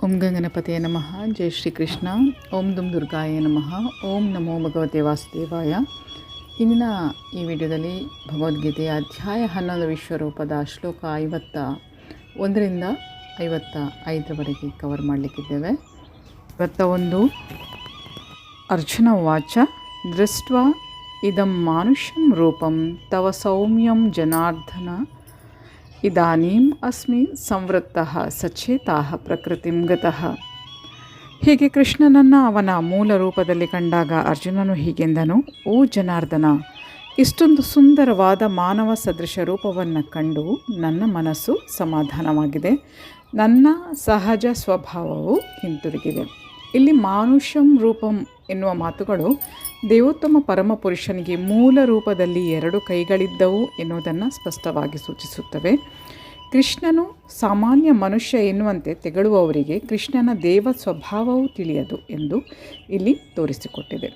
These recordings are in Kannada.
ಓಂ ಗಂಗನಪತಿಯೇ ನಮಃ. ಜೈ ಶ್ರೀಕೃಷ್ಣ. ಓಂ ದುಂ ದುರ್ಗಾಯ ನಮಃ. ಓಂ ನಮೋ ಭಗವತೆ ವಾಸುದೇವಾಯ. ಇಂದಿನ ಈ ವಿಡಿಯೋದಲ್ಲಿ ಭಗವದ್ಗೀತೆಯ ಅಧ್ಯಾಯ 11 ವಿಶ್ವರೂಪದ ಶ್ಲೋಕ 51ರಿಂದ 55ರವರೆಗೆ ಕವರ್ ಮಾಡಲಿಕ್ಕಿದ್ದೇವೆ. 51. ಅರ್ಜುನ ಉವಾಚ ದೃಷ್ಟ್ವಾ ಇದಂ ಮಾನುಷ್ಯಂ ರೂಪಂ ತವ ಸೌಮ್ಯಂ ಜನಾರ್ದನ ಇದಾನೀಂ ಅಸ್ಮಿ ಸಂವೃತ್ತಃ ಸಚೇತಃ ಪ್ರಕೃತಿಂ ಗತಃ. ಹೀಗೆ ಕೃಷ್ಣನನ್ನು ಅವನ ಮೂಲ ರೂಪದಲ್ಲಿ ಕಂಡಾಗ ಅರ್ಜುನನು ಹೀಗೆಂದನು, ಓ ಜನಾರ್ದನ, ಇಷ್ಟೊಂದು ಸುಂದರವಾದ ಮಾನವ ಸದೃಶ ರೂಪವನ್ನು ಕಂಡು ನನ್ನ ಮನಸ್ಸು ಸಮಾಧಾನವಾಗಿದೆ, ನನ್ನ ಸಹಜ ಸ್ವಭಾವವು ಹಿಂತಿರುಗಿದೆ. ಇಲ್ಲಿ ಮಾನುಷ್ಯಂ ರೂಪಂ ಎನ್ನುವ ಮಾತುಗಳು ದೇವೋತ್ತಮ ಪರಮಪುರುಷನಿಗೆ ಮೂಲ ರೂಪದಲ್ಲಿ 2 ಕೈಗಳಿದ್ದವು ಎನ್ನುವುದನ್ನು ಸ್ಪಷ್ಟವಾಗಿ ಸೂಚಿಸುತ್ತವೆ. ಕೃಷ್ಣನು ಸಾಮಾನ್ಯ ಮನುಷ್ಯ ಎನ್ನುವಂತೆ ತೆಗಳುವವರಿಗೆ ಕೃಷ್ಣನ ದೇವ ಸ್ವಭಾವವು ತಿಳಿಯದು ಎಂದು ಇಲ್ಲಿ ತೋರಿಸಿಕೊಟ್ಟಿದೆ.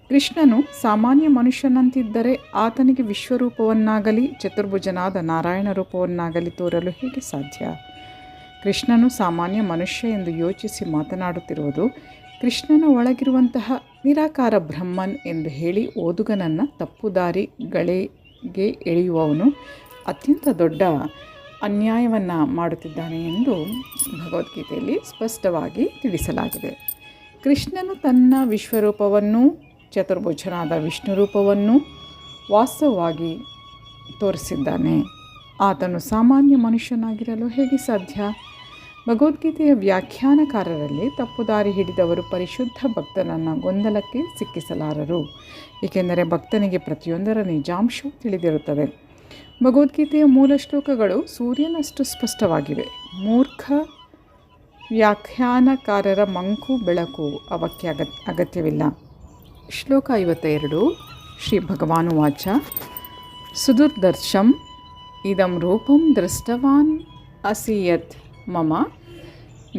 ಕೃಷ್ಣನು ಸಾಮಾನ್ಯ ಮನುಷ್ಯನಂತಿದ್ದರೆ ಆತನಿಗೆ ವಿಶ್ವರೂಪವನ್ನಾಗಲಿ ಚತುರ್ಭುಜನಾದ ನಾರಾಯಣ ರೂಪವನ್ನಾಗಲಿ ತೋರಲು ಹೇಗೆ ಸಾಧ್ಯ? ಕೃಷ್ಣನು ಸಾಮಾನ್ಯ ಮನುಷ್ಯ ಎಂದು ಯೋಚಿಸಿ ಮಾತನಾಡುತ್ತಿರುವುದು ಕೃಷ್ಣನ ಒಳಗಿರುವಂತಹ ನಿರಾಕಾರ ಬ್ರಹ್ಮನ್ ಎಂದು ಹೇಳಿ ಓದುಗನನ್ನು ತಪ್ಪುದಾರಿಗಳಿಗೆ ಎಳೆಯುವವನು ಅತ್ಯಂತ ದೊಡ್ಡ ಅನ್ಯಾಯವನ್ನು ಮಾಡುತ್ತಿದ್ದಾನೆ ಎಂದು ಭಗವದ್ಗೀತೆಯಲ್ಲಿ ಸ್ಪಷ್ಟವಾಗಿ ತಿಳಿಸಲಾಗಿದೆ. ಕೃಷ್ಣನು ತನ್ನ ವಿಶ್ವರೂಪವನ್ನು ಚತುರ್ಭುಜನಾದ ವಿಷ್ಣು ರೂಪವನ್ನು ವಾಸ್ತವವಾಗಿ ತೋರಿಸಿದ್ದಾನೆ. ಆತನು ಸಾಮಾನ್ಯ ಮನುಷ್ಯನಾಗಿರಲು ಹೇಗೆ ಸಾಧ್ಯ? ಭಗವದ್ಗೀತೆಯ ವ್ಯಾಖ್ಯಾನಕಾರರಲ್ಲಿ ತಪ್ಪುದಾರಿ ಹಿಡಿದವರು ಪರಿಶುದ್ಧ ಭಕ್ತನನ್ನು ಗೊಂದಲಕ್ಕೆ ಸಿಕ್ಕಿಸಲಾರರು, ಏಕೆಂದರೆ ಭಕ್ತನಿಗೆ ಪ್ರತಿಯೊಂದರ ನಿಜಾಂಶವೂ ತಿಳಿದಿರುತ್ತದೆ. ಭಗವದ್ಗೀತೆಯ ಮೂಲ ಶ್ಲೋಕಗಳು ಸೂರ್ಯನಷ್ಟು ಸ್ಪಷ್ಟವಾಗಿವೆ. ಮೂರ್ಖ ವ್ಯಾಖ್ಯಾನಕಾರರ ಮಂಕು ಬೆಳಕು ಅವಕ್ಕೆ ಅಗತ್ಯವಿಲ್ಲ. ಶ್ಲೋಕ 52. ಶ್ರೀ ಭಗವಾನುವಾಚ ಸುದುರ್ದರ್ಶಂ ಇದಂ ರೂಪಂ ದೃಷ್ಟವಾನ್ ಅಸಿ ಯತ್ ಮಮ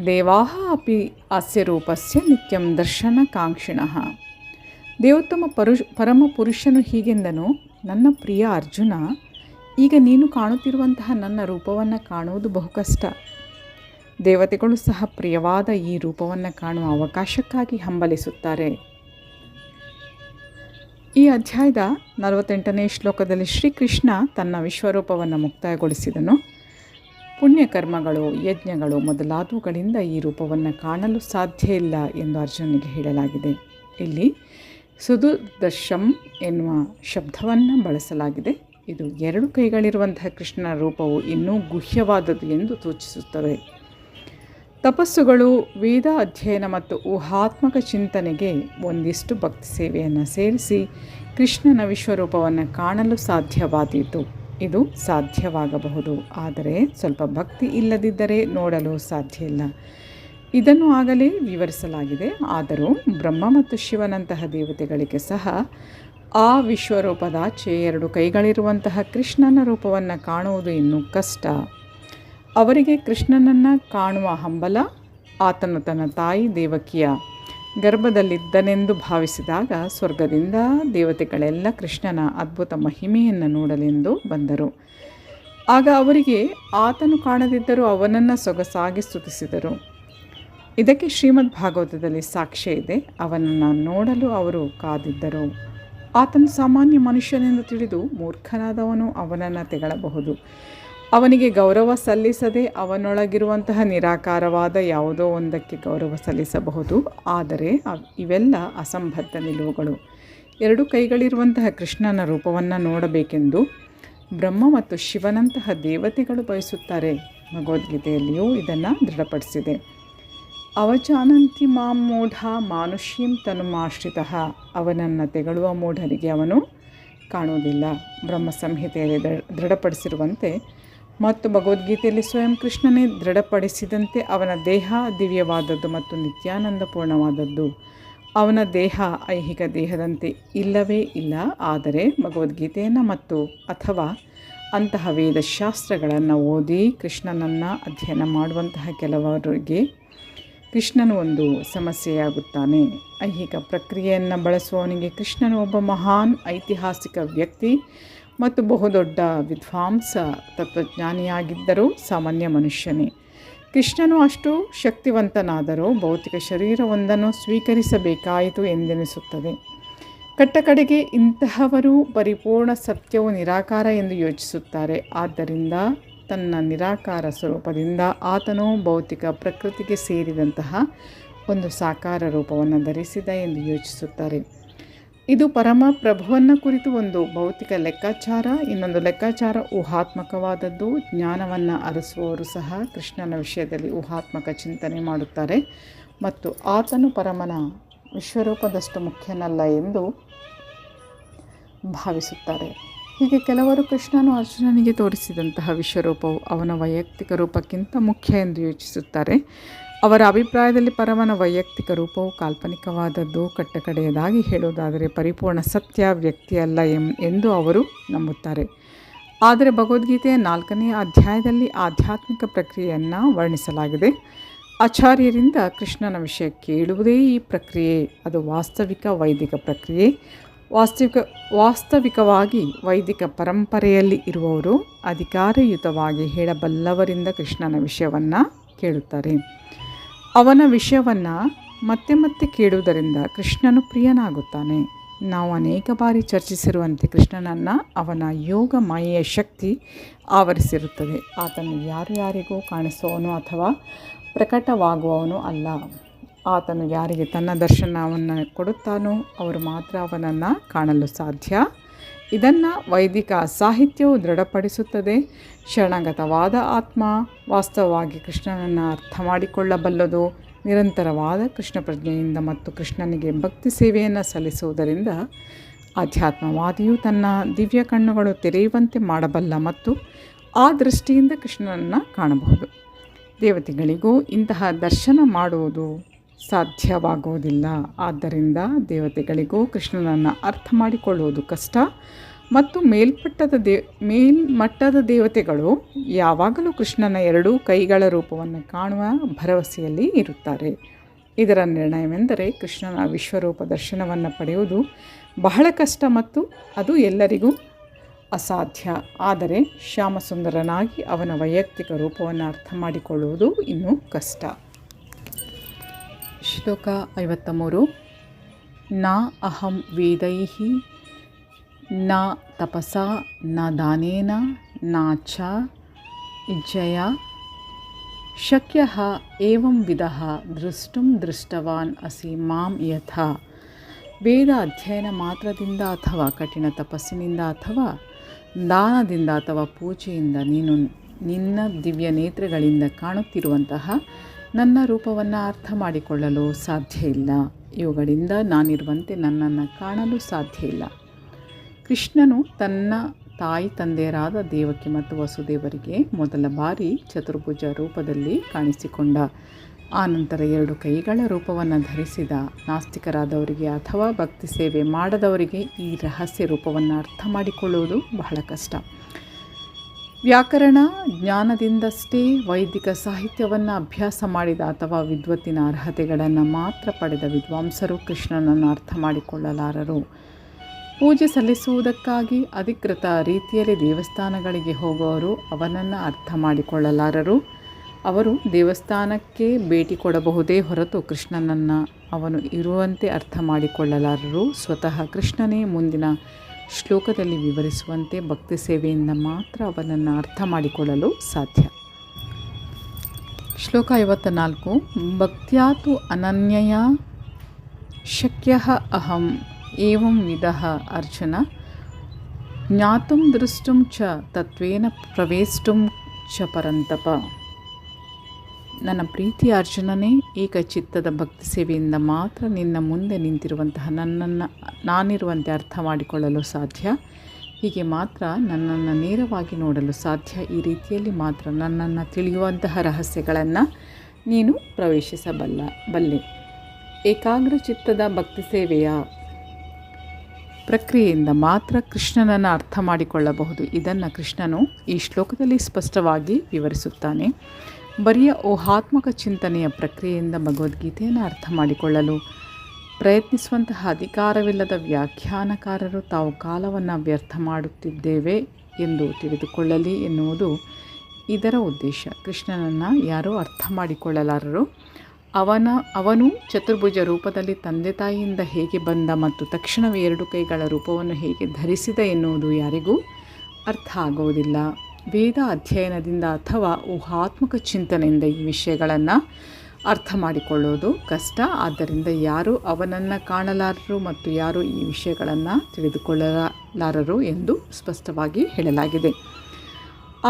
ದೇವಾಃ ಅಪಿ ಅಸ್ಯ ರೂಪಸ್ಯ ನಿತ್ಯಂ ದರ್ಶನಕಾಂಕ್ಷಿಣಃ. ದೇವೋತ್ತಮ ಪರಮಪುರುಷನು ಹೀಗೆಂದನು, ನನ್ನ ಪ್ರಿಯ ಅರ್ಜುನ, ಈಗ ನೀನು ಕಾಣುತ್ತಿರುವಂತಹ ನನ್ನ ರೂಪವನ್ನು ಕಾಣುವುದು ಬಹು ಕಷ್ಟ. ದೇವತೆಗಳು ಸಹ ಪ್ರಿಯವಾದ ಈ ರೂಪವನ್ನು ಕಾಣುವ ಅವಕಾಶಕ್ಕಾಗಿ ಹಂಬಲಿಸುತ್ತಾರೆ. ಈ ಅಧ್ಯಾಯದ 48ನೇ ಶ್ಲೋಕದಲ್ಲಿ ಶ್ರೀಕೃಷ್ಣ ತನ್ನ ವಿಶ್ವರೂಪವನ್ನು ಮುಕ್ತಾಯಗೊಳಿಸಿದನು. ಪುಣ್ಯಕರ್ಮಗಳು, ಯಜ್ಞಗಳು ಮೊದಲಾದವುಗಳಿಂದ ಈ ರೂಪವನ್ನು ಕಾಣಲು ಸಾಧ್ಯ ಇಲ್ಲ ಎಂದು ಅರ್ಜುನನಿಗೆ ಹೇಳಲಾಗಿದೆ. ಇಲ್ಲಿ ಸುದುರ್ದರ್ಶಂ ಎನ್ನುವ ಶಬ್ದವನ್ನು ಬಳಸಲಾಗಿದೆ. ಇದು 2 ಕೈಗಳಿರುವಂತಹ ಕೃಷ್ಣನ ರೂಪವು ಇನ್ನೂ ಗುಹ್ಯವಾದದ್ದು ಎಂದು ಸೂಚಿಸುತ್ತವೆ. ತಪಸ್ಸುಗಳು, ವೇದ ಅಧ್ಯಯನ ಮತ್ತು ಊಹಾತ್ಮಕ ಚಿಂತನೆಗೆ ಒಂದಿಷ್ಟು ಭಕ್ತಿ ಸೇವೆಯನ್ನು ಸೇರಿಸಿ ಕೃಷ್ಣನ ವಿಶ್ವರೂಪವನ್ನು ಕಾಣಲು ಸಾಧ್ಯವಾದೀತು. ಇದು ಸಾಧ್ಯವಾಗಬಹುದು, ಆದರೆ ಸ್ವಲ್ಪ ಭಕ್ತಿ ಇಲ್ಲದಿದ್ದರೆ ನೋಡಲು ಸಾಧ್ಯ ಇಲ್ಲ. ಇದನ್ನು ಆಗಲೇ ವಿವರಿಸಲಾಗಿದೆ. ಆದರೂ ಬ್ರಹ್ಮ ಮತ್ತು ಶಿವನಂತಹ ದೇವತೆಗಳಿಗೆ ಸಹ ಆ ವಿಶ್ವರೂಪದಾಚೆ 2 ಕೈಗಳಿರುವಂತಹ ಕೃಷ್ಣನ ರೂಪವನ್ನು ಕಾಣುವುದು ಇನ್ನೂ ಕಷ್ಟ. ಅವರಿಗೆ ಕೃಷ್ಣನನ್ನು ಕಾಣುವ ಹಂಬಲ. ಆತನು ತನ್ನ ತಾಯಿ ದೇವಕಿಯ ಗರ್ಭದಲ್ಲಿದ್ದನೆಂದು ಭಾವಿಸಿದಾಗ ಸ್ವರ್ಗದಿಂದ ದೇವತೆಗಳೆಲ್ಲ ಕೃಷ್ಣನ ಅದ್ಭುತ ಮಹಿಮೆಯನ್ನು ನೋಡಲೆಂದು ಬಂದರು. ಆಗ ಅವರಿಗೆ ಆತನು ಕಾಣದಿದ್ದರೂ ಅವನನ್ನು ಸೊಗಸಾಗಿ ಸ್ತುತಿಸಿದರು. ಇದಕ್ಕೆ ಶ್ರೀಮದ್ ಭಾಗವತದಲ್ಲಿ ಸಾಕ್ಷ್ಯ ಇದೆ. ಅವನನ್ನು ನೋಡಲು ಅವರು ಕಾದಿದ್ದರು. ಆತನು ಸಾಮಾನ್ಯ ಮನುಷ್ಯನೆಂದು ತಿಳಿದು ಮೂರ್ಖನಾದವನು ಅವನನ್ನು ತೆಗಳಬಹುದು. ಅವನಿಗೆ ಗೌರವ ಸಲ್ಲಿಸದೆ ಅವನೊಳಗಿರುವಂತಹ ನಿರಾಕಾರವಾದ ಯಾವುದೋ ಒಂದಕ್ಕೆ ಗೌರವ ಸಲ್ಲಿಸಬಹುದು. ಆದರೆ ಇವೆಲ್ಲ ಅಸಂಬದ್ಧ ನಿಲುವುಗಳು. 2 ಕೈಗಳಿರುವಂತಹ ಕೃಷ್ಣನ ರೂಪವನ್ನು ನೋಡಬೇಕೆಂದು ಬ್ರಹ್ಮ ಮತ್ತು ಶಿವನಂತಹ ದೇವತೆಗಳು ಬಯಸುತ್ತಾರೆ. ಭಗವದ್ಗೀತೆಯಲ್ಲಿಯೂ ಇದನ್ನು ದೃಢಪಡಿಸಿದೆ. ಅವಜಾನಂತಿ ಮಾಂ ಮೂಢ ಮಾನುಷ್ಯಂ ತನುಮಾಶ್ರಿತಃ. ಅವನನ್ನು ತೆಗಳುವ ಮೂಢರಿಗೆ ಅವನು ಕಾಣುವುದಿಲ್ಲ. ಬ್ರಹ್ಮ ಸಂಹಿತೆಯಲ್ಲಿ ದೃಢಪಡಿಸಿರುವಂತೆ ಮತ್ತು ಭಗವದ್ಗೀತೆಯಲ್ಲಿ ಸ್ವಯಂ ಕೃಷ್ಣನೇ ದೃಢಪಡಿಸಿದಂತೆ ಅವನ ದೇಹ ದಿವ್ಯವಾದದ್ದು ಮತ್ತು ನಿತ್ಯಾನಂದಪೂರ್ಣವಾದದ್ದು. ಅವನ ದೇಹ ಐಹಿಕ ದೇಹದಂತೆ ಇಲ್ಲವೇ ಇಲ್ಲ. ಆದರೆ ಭಗವದ್ಗೀತೆಯನ್ನು ಮತ್ತು ಅಥವಾ ಅಂತಹ ವೇದಶಾಸ್ತ್ರಗಳನ್ನು ಓದಿ ಕೃಷ್ಣನನ್ನು ಅಧ್ಯಯನ ಮಾಡುವಂತಹ ಕೆಲವರಿಗೆ ಕೃಷ್ಣನು ಒಂದು ಸಮಸ್ಯೆಯಾಗುತ್ತಾನೆ. ಐಹಿಕ ಪ್ರಕ್ರಿಯೆಯನ್ನು ಬಳಸುವವನಿಗೆ ಕೃಷ್ಣನು ಒಬ್ಬ ಮಹಾನ್ ಐತಿಹಾಸಿಕ ವ್ಯಕ್ತಿ ಮತ್ತು ಬಹುದೊಡ್ಡ ವಿದ್ವಾಂಸ ತತ್ವಜ್ಞಾನಿಯಾಗಿದ್ದರೂ ಸಾಮಾನ್ಯ ಮನುಷ್ಯನೇ. ಕೃಷ್ಣನು ಅಷ್ಟು ಶಕ್ತಿವಂತನಾದರೂ ಭೌತಿಕ ಶರೀರವೊಂದನ್ನು ಸ್ವೀಕರಿಸಬೇಕಾಯಿತು ಎಂದೆನಿಸುತ್ತದೆ. ಕಟ್ಟಕಡೆಗೆ ಇಂತಹವರು ಪರಿಪೂರ್ಣ ಸತ್ಯವು ನಿರಾಕಾರ ಎಂದು ಯೋಚಿಸುತ್ತಾರೆ. ಆದ್ದರಿಂದ ತನ್ನ ನಿರಾಕಾರ ಸ್ವರೂಪದಿಂದ ಆತನು ಭೌತಿಕ ಪ್ರಕೃತಿಗೆ ಸೇರಿದಂತಹ ಒಂದು ಸಾಕಾರ ರೂಪವನ್ನು ಧರಿಸಿದ ಎಂದು ಯೋಚಿಸುತ್ತಾರೆ. ಇದು ಪರಮ ಪ್ರಭುವನ್ನು ಕುರಿತು ಒಂದು ಭೌತಿಕ ಲೆಕ್ಕಾಚಾರ. ಇನ್ನೊಂದು ಲೆಕ್ಕಾಚಾರ ಊಹಾತ್ಮಕವಾದದ್ದು. ಜ್ಞಾನವನ್ನು ಅರಸುವವರು ಸಹ ಕೃಷ್ಣನ ವಿಷಯದಲ್ಲಿ ಊಹಾತ್ಮಕ ಚಿಂತನೆ ಮಾಡುತ್ತಾರೆ ಮತ್ತು ಆತನು ಪರಮನ ವಿಶ್ವರೂಪದಷ್ಟು ಮುಖ್ಯನಲ್ಲ ಎಂದು ಭಾವಿಸುತ್ತಾರೆ. ಹೀಗೆ ಕೆಲವರು ಕೃಷ್ಣನು ಅರ್ಜುನನಿಗೆ ತೋರಿಸಿದಂತಹ ವಿಶ್ವರೂಪವು ಅವನ ವೈಯಕ್ತಿಕ ರೂಪಕ್ಕಿಂತ ಮುಖ್ಯ ಎಂದು ಯೋಚಿಸುತ್ತಾರೆ. ಅವರ ಅಭಿಪ್ರಾಯದಲ್ಲಿ ಪರಮನ ವೈಯಕ್ತಿಕ ರೂಪವು ಕಾಲ್ಪನಿಕವಾದದ್ದು. ಕಟ್ಟಕಡೆಯದಾಗಿ ಹೇಳುವುದಾದರೆ ಪರಿಪೂರ್ಣ ಸತ್ಯ ವ್ಯಕ್ತಿಯಲ್ಲ ಎಂದು ಅವರು ನಂಬುತ್ತಾರೆ. ಆದರೆ ಭಗವದ್ಗೀತೆಯ 4ನೇ ಅಧ್ಯಾಯದಲ್ಲಿ ಆಧ್ಯಾತ್ಮಿಕ ಪ್ರಕ್ರಿಯೆಯನ್ನು ವರ್ಣಿಸಲಾಗಿದೆ. ಆಚಾರ್ಯರಿಂದ ಕೃಷ್ಣನ ವಿಷಯ ಕೇಳುವುದೇ ಈ ಪ್ರಕ್ರಿಯೆ. ಅದು ವಾಸ್ತವಿಕ ವೈದಿಕ ಪ್ರಕ್ರಿಯೆ. ವಾಸ್ತವಿಕವಾಗಿ ವೈದಿಕ ಪರಂಪರೆಯಲ್ಲಿ ಇರುವವರು ಅಧಿಕಾರಯುತವಾಗಿ ಹೇಳಬಲ್ಲವರಿಂದ ಕೃಷ್ಣನ ವಿಷಯವನ್ನು ಕೇಳುತ್ತಾರೆ. ಅವನ ವಿಷಯವನ್ನು ಮತ್ತೆ ಮತ್ತೆ ಕೇಳುವುದರಿಂದ ಕೃಷ್ಣನು ಪ್ರಿಯನಾಗುತ್ತಾನೆ. ನಾವು ಅನೇಕ ಬಾರಿ ಚರ್ಚಿಸಿರುವಂತೆ ಕೃಷ್ಣನನ್ನು ಅವನ ಯೋಗ ಮಾಯೆಯ ಶಕ್ತಿ ಆವರಿಸಿರುತ್ತದೆ. ಆತನು ಯಾರಿಗೂ ಕಾಣಿಸುವವನು ಅಥವಾ ಪ್ರಕಟವಾಗುವವನು ಅಲ್ಲ. ಆತನು ಯಾರಿಗೆ ತನ್ನ ದರ್ಶನವನ್ನು ಕೊಡುತ್ತಾನೋ ಅವರು ಮಾತ್ರ ಅವನನ್ನು ಕಾಣಲು ಸಾಧ್ಯ. ಇದನ್ನು ವೈದಿಕ ಸಾಹಿತ್ಯವು ದೃಢಪಡಿಸುತ್ತದೆ. ಶರಣಾಗತವಾದ ಆತ್ಮ ವಾಸ್ತವವಾಗಿ ಕೃಷ್ಣನನ್ನು ಅರ್ಥ ಮಾಡಿಕೊಳ್ಳಬಲ್ಲದು. ನಿರಂತರವಾದ ಕೃಷ್ಣ ಪ್ರಜ್ಞೆಯಿಂದ ಮತ್ತು ಕೃಷ್ಣನಿಗೆ ಭಕ್ತಿ ಸೇವೆಯನ್ನು ಸಲ್ಲಿಸುವುದರಿಂದ ಆಧ್ಯಾತ್ಮವಾದಿಯು ತನ್ನ ದಿವ್ಯ ಕಣ್ಣುಗಳು ತೆರೆಯುವಂತೆ ಮಾಡಬಲ್ಲ ಮತ್ತು ಆ ದೃಷ್ಟಿಯಿಂದ ಕೃಷ್ಣನನ್ನು ಕಾಣಬಹುದು. ದೇವತೆಗಳಿಗೂ ಇಂತಹ ದರ್ಶನ ಮಾಡುವುದು ಸಾಧ್ಯವಾಗುವುದಿಲ್ಲ. ಆದ್ದರಿಂದ ದೇವತೆಗಳಿಗೂ ಕೃಷ್ಣನನ್ನು ಅರ್ಥ ಮಾಡಿಕೊಳ್ಳುವುದು ಕಷ್ಟ ಮತ್ತು ಮೇಲ್ಮಟ್ಟದ ದೇವತೆಗಳು ಯಾವಾಗಲೂ ಕೃಷ್ಣನ 2 ಕೈಗಳ ರೂಪವನ್ನು ಕಾಣುವ ಭರವಸೆಯಲ್ಲಿ ಇರುತ್ತಾರೆ. ಇದರ ನಿರ್ಣಯವೆಂದರೆ ಕೃಷ್ಣನ ವಿಶ್ವರೂಪ ದರ್ಶನವನ್ನು ಪಡೆಯುವುದು ಬಹಳ ಕಷ್ಟ ಮತ್ತು ಅದು ಎಲ್ಲರಿಗೂ ಅಸಾಧ್ಯ. ಆದರೆ ಶ್ಯಾಮಸುಂದರನಾಗಿ ಅವನ ವೈಯಕ್ತಿಕ ರೂಪವನ್ನು ಅರ್ಥ ಮಾಡಿಕೊಳ್ಳುವುದು ಇನ್ನೂ ಕಷ್ಟ. ಶ್ಲೋಕ 53. ನ ಅಹಂ ವೇದೈಃ ನ ತಪಸಾ ನ ದಾನೇನ ನ ಚ ಇಜ್ಜಯ ಶಕ್ಯಃ ಏವಂ ವಿಧಃ ದೃಷ್ಟುಂ ದೃಷ್ಟವಾನ್ ಅಸಿ ಮಾಂ ಯಥಾ. ವೇದ ಅಧ್ಯಯನ ಮಾತ್ರದಿಂದ ಅಥವಾ ಕಠಿಣ ತಪಸ್ಸಿನಿಂದ ಅಥವಾ ದಾನದಿಂದ ಅಥವಾ ಪೂಜೆಯಿಂದ ನೀನು ನಿನ್ನ ದಿವ್ಯ ನೇತ್ರಗಳಿಂದ ಕಾಣುತ್ತಿರುವಂತಹ ನನ್ನ ರೂಪವನ್ನು ಅರ್ಥ ಮಾಡಿಕೊಳ್ಳಲು ಸಾಧ್ಯ ಇಲ್ಲ. ಇವುಗಳಿಂದ ನಾನಿರುವಂತೆ ನನ್ನನ್ನು ಕಾಣಲು ಸಾಧ್ಯ ಇಲ್ಲ. ಕೃಷ್ಣನು ತನ್ನ ತಾಯಿ ತಂದೆಯರಾದ ದೇವಕಿ ಮತ್ತು ವಸುದೇವರಿಗೆ ಮೊದಲ ಬಾರಿ ಚತುರ್ಭುಜ ರೂಪದಲ್ಲಿ ಕಾಣಿಸಿಕೊಂಡ. ಆನಂತರ 2 ಕೈಗಳ ರೂಪವನ್ನು ಧರಿಸಿದ. ನಾಸ್ತಿಕರಾದವರಿಗೆ ಅಥವಾ ಭಕ್ತಿ ಸೇವೆ ಮಾಡದವರಿಗೆ ಈ ರಹಸ್ಯ ರೂಪವನ್ನು ಅರ್ಥ ಮಾಡಿಕೊಳ್ಳುವುದು ಬಹಳ ಕಷ್ಟ. ವ್ಯಾಕರಣ ಜ್ಞಾನದಿಂದಷ್ಟೇ ವೈದಿಕ ಸಾಹಿತ್ಯವನ್ನು ಅಭ್ಯಾಸ ಮಾಡಿದ ಅಥವಾ ವಿದ್ವತ್ತಿನ ಅರ್ಹತೆಗಳನ್ನು ಮಾತ್ರ ಪಡೆದ ವಿದ್ವಾಂಸರು ಕೃಷ್ಣನನ್ನು ಅರ್ಥ ಮಾಡಿಕೊಳ್ಳಲಾರರು. ಪೂಜೆ ಸಲ್ಲಿಸುವುದಕ್ಕಾಗಿ ಅಧಿಕೃತ ರೀತಿಯಲ್ಲಿ ದೇವಸ್ಥಾನಗಳಿಗೆ ಹೋಗುವವರು ಅವನನ್ನು ಅರ್ಥ ಮಾಡಿಕೊಳ್ಳಲಾರರು. ಅವರು ದೇವಸ್ಥಾನಕ್ಕೆ ಭೇಟಿ ಕೊಡಬಹುದೇ ಹೊರತು ಕೃಷ್ಣನನ್ನು ಅವನು ಇರುವಂತೆ ಅರ್ಥ ಮಾಡಿಕೊಳ್ಳಲಾರರು. ಸ್ವತಃ ಕೃಷ್ಣನೇ ಮುಂದಿನ ಶ್ಲೋಕದಲ್ಲಿ ವಿವರಿಸುವಂತೆ ಭಕ್ತಿ ಸೇವೆಯಿಂದ ಮಾತ್ರ ಅವನನ್ನು ಅರ್ಥ ಮಾಡಿಕೊಳ್ಳಲು ಸಾಧ್ಯ. ಶ್ಲೋಕ 54. ಭಕ್ತ್ಯಾತು ಅನನ್ಯಯ ಶಕ್ಯಃ ಅಹಂ ಏವಂ ವಿಧಃ ಅರ್ಜುನ ಜ್ಞಾತುಂ ದೃಷ್ಟುಂ ಚ ತತ್ವೇನ ಪ್ರವೇಷ್ಟುಂ ಚ ಪರಂತಪ. ನನ್ನ ಪ್ರೀತಿಯ ಅರ್ಜುನನೇ, ಏಕಚಿತ್ತದ ಭಕ್ತಿ ಸೇವೆಯಿಂದ ಮಾತ್ರ ನಿನ್ನ ಮುಂದೆ ನಿಂತಿರುವಂತಹ ನನ್ನನ್ನು ನಾನಿರುವಂತೆ ಅರ್ಥ ಮಾಡಿಕೊಳ್ಳಲು ಸಾಧ್ಯ. ಹೀಗೆ ಮಾತ್ರ ನನ್ನನ್ನು ನೇರವಾಗಿ ನೋಡಲು ಸಾಧ್ಯ. ಈ ರೀತಿಯಲ್ಲಿ ಮಾತ್ರ ನನ್ನನ್ನು ತಿಳಿಯುವಂತಹ ರಹಸ್ಯಗಳನ್ನು ನೀನು ಪ್ರವೇಶಿಸಬಲ್ಲೆ. ಏಕಾಗ್ರ ಚಿತ್ತದ ಭಕ್ತಿ ಸೇವೆಯ ಪ್ರಕ್ರಿಯೆಯಿಂದ ಮಾತ್ರ ಕೃಷ್ಣನನ್ನು ಅರ್ಥ ಮಾಡಿಕೊಳ್ಳಬಹುದು. ಇದನ್ನು ಕೃಷ್ಣನು ಈ ಶ್ಲೋಕದಲ್ಲಿ ಸ್ಪಷ್ಟವಾಗಿ ವಿವರಿಸುತ್ತಾನೆ. ಬರಿಯ ಊಹಾತ್ಮಕ ಚಿಂತನೆಯ ಪ್ರಕ್ರಿಯೆಯಿಂದ ಭಗವದ್ಗೀತೆಯನ್ನು ಅರ್ಥ ಮಾಡಿಕೊಳ್ಳಲು ಪ್ರಯತ್ನಿಸುವಂತಹ ಅಧಿಕಾರವಿಲ್ಲದ ವ್ಯಾಖ್ಯಾನಕಾರರು ತಾವು ಕಾಲವನ್ನು ವ್ಯರ್ಥ ಮಾಡುತ್ತಿದ್ದೇವೆ ಎಂದು ತಿಳಿದುಕೊಳ್ಳಲಿ ಎನ್ನುವುದು ಇದರ ಉದ್ದೇಶ. ಕೃಷ್ಣನನ್ನು ಯಾರೂ ಅರ್ಥ ಮಾಡಿಕೊಳ್ಳಲಾರರು. ಅವನು ಚತುರ್ಭುಜ ರೂಪದಲ್ಲಿ ತಂದೆ ತಾಯಿಯಿಂದ ಹೇಗೆ ಬಂದ ಮತ್ತು ತಕ್ಷಣವೇ 2 ಕೈಗಳ ರೂಪವನ್ನು ಹೇಗೆ ಧರಿಸಿದ ಎನ್ನುವುದು ಯಾರಿಗೂ ಅರ್ಥ ಆಗುವುದಿಲ್ಲ. ವೇದ ಅಧ್ಯಯನದಿಂದ ಅಥವಾ ಊಹಾತ್ಮಕ ಚಿಂತನೆಯಿಂದ ಈ ವಿಷಯಗಳನ್ನು ಅರ್ಥ ಮಾಡಿಕೊಳ್ಳುವುದು ಕಷ್ಟ. ಆದ್ದರಿಂದ ಯಾರೂ ಅವನನ್ನು ಕಾಣಲಾರರು ಮತ್ತು ಯಾರೂ ಈ ವಿಷಯಗಳನ್ನು ತಿಳಿದುಕೊಳ್ಳಲಾರರು ಎಂದು ಸ್ಪಷ್ಟವಾಗಿ ಹೇಳಲಾಗಿದೆ.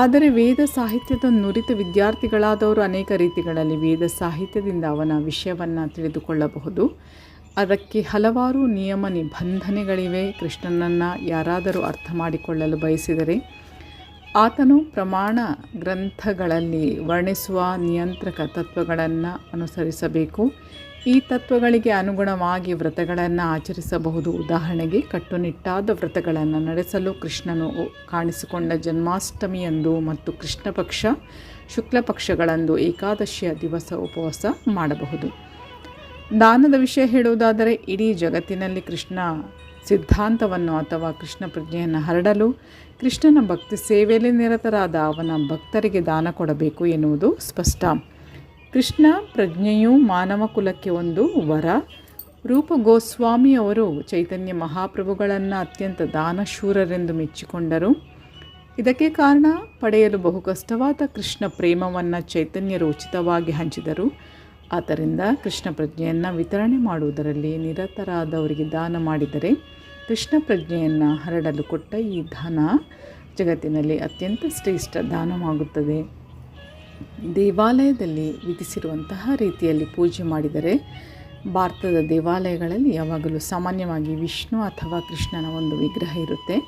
ಆದರೆ ವೇದ ಸಾಹಿತ್ಯದ ನುರಿತ ವಿದ್ಯಾರ್ಥಿಗಳಾದವರು ಅನೇಕ ರೀತಿಗಳಲ್ಲಿ ವೇದ ಸಾಹಿತ್ಯದಿಂದ ಅವನ ವಿಷಯವನ್ನು ತಿಳಿದುಕೊಳ್ಳಬಹುದು. ಅದಕ್ಕೆ ಹಲವಾರು ನಿಯಮ ನಿಬಂಧನೆಗಳಿವೆ. ಕೃಷ್ಣನನ್ನು ಯಾರಾದರೂ ಅರ್ಥ ಮಾಡಿಕೊಳ್ಳಲು ಬಯಸಿದರೆ ಆತನು ಪ್ರಮಾಣ ಗ್ರಂಥಗಳಲ್ಲಿ ವರ್ಣಿಸುವ ನಿಯಂತ್ರಕ ತತ್ವಗಳನ್ನು ಅನುಸರಿಸಬೇಕು. ಈ ತತ್ವಗಳಿಗೆ ಅನುಗುಣವಾಗಿ ವ್ರತಗಳನ್ನು ಆಚರಿಸಬಹುದು. ಉದಾಹರಣೆಗೆ, ಕಟ್ಟುನಿಟ್ಟಾದ ವ್ರತಗಳನ್ನು ನಡೆಸಲು ಕೃಷ್ಣನು ಕಾಣಿಸಿಕೊಂಡ ಜನ್ಮಾಷ್ಟಮಿಯಂದು ಮತ್ತು ಕೃಷ್ಣ ಪಕ್ಷ ಶುಕ್ಲ ಪಕ್ಷಗಳಂದು ಏಕಾದಶಿಯ ದಿವಸ ಉಪವಾಸ ಮಾಡಬಹುದು. ದಾನದ ವಿಷಯ ಹೇಳುವುದಾದರೆ, ಇಡೀ ಜಗತ್ತಿನಲ್ಲಿ ಕೃಷ್ಣ ಸಿದ್ಧಾಂತವನ್ನು ಅಥವಾ ಕೃಷ್ಣ ಪ್ರಜ್ಞೆಯನ್ನು ಹರಡಲು ಕೃಷ್ಣನ ಭಕ್ತಿ ಸೇವೆಯಲ್ಲಿ ನಿರತರಾದ ಅವನ ಭಕ್ತರಿಗೆ ದಾನ ಕೊಡಬೇಕು ಎನ್ನುವುದು ಸ್ಪಷ್ಟ. ಕೃಷ್ಣ ಪ್ರಜ್ಞೆಯು ಮಾನವ ಕುಲಕ್ಕೆ ಒಂದು ವರ. ರೂಪ ಗೋಸ್ವಾಮಿ ಅವರು ಚೈತನ್ಯ ಮಹಾಪ್ರಭುಗಳನ್ನು ಅತ್ಯಂತ ದಾನಶೂರರೆಂದು ಮೆಚ್ಚಿಕೊಂಡರು. ಇದಕ್ಕೆ ಕಾರಣ, ಪಡೆಯಲು ಬಹು ಕಷ್ಟವಾದ ಕೃಷ್ಣ ಪ್ರೇಮವನ್ನು ಚೈತನ್ಯರು ಉಚಿತವಾಗಿ ಹಂಚಿದರು. ಆದ್ದರಿಂದ ಕೃಷ್ಣ ಪ್ರಜ್ಞೆಯನ್ನು ವಿತರಣೆ ಮಾಡುವುದರಲ್ಲಿ ನಿರತರಾದವರಿಗೆ ದಾನ ಮಾಡಿದರೆ ಕೃಷ್ಣ ಪ್ರಜ್ಞೆಯನ್ನು ಹರಡಲು ಕೊಟ್ಟ ಈ ದಾನ ಜಗತ್ತಿನಲ್ಲಿ ಅತ್ಯಂತ ಶ್ರೇಷ್ಠ ದಾನವಾಗುತ್ತದೆ. ದೇವಾಲಯದಲ್ಲಿ ವಿಧಿಸಿರುವಂತಹ ರೀತಿಯಲ್ಲಿ ಪೂಜೆ ಮಾಡಿದರೆ, ಭಾರತದ ದೇವಾಲಯಗಳಲ್ಲಿ ಯಾವಾಗಲೂ ಸಾಮಾನ್ಯವಾಗಿ ವಿಷ್ಣು ಅಥವಾ ಕೃಷ್ಣನ ಒಂದು ವಿಗ್ರಹ ಇರುತ್ತೆ.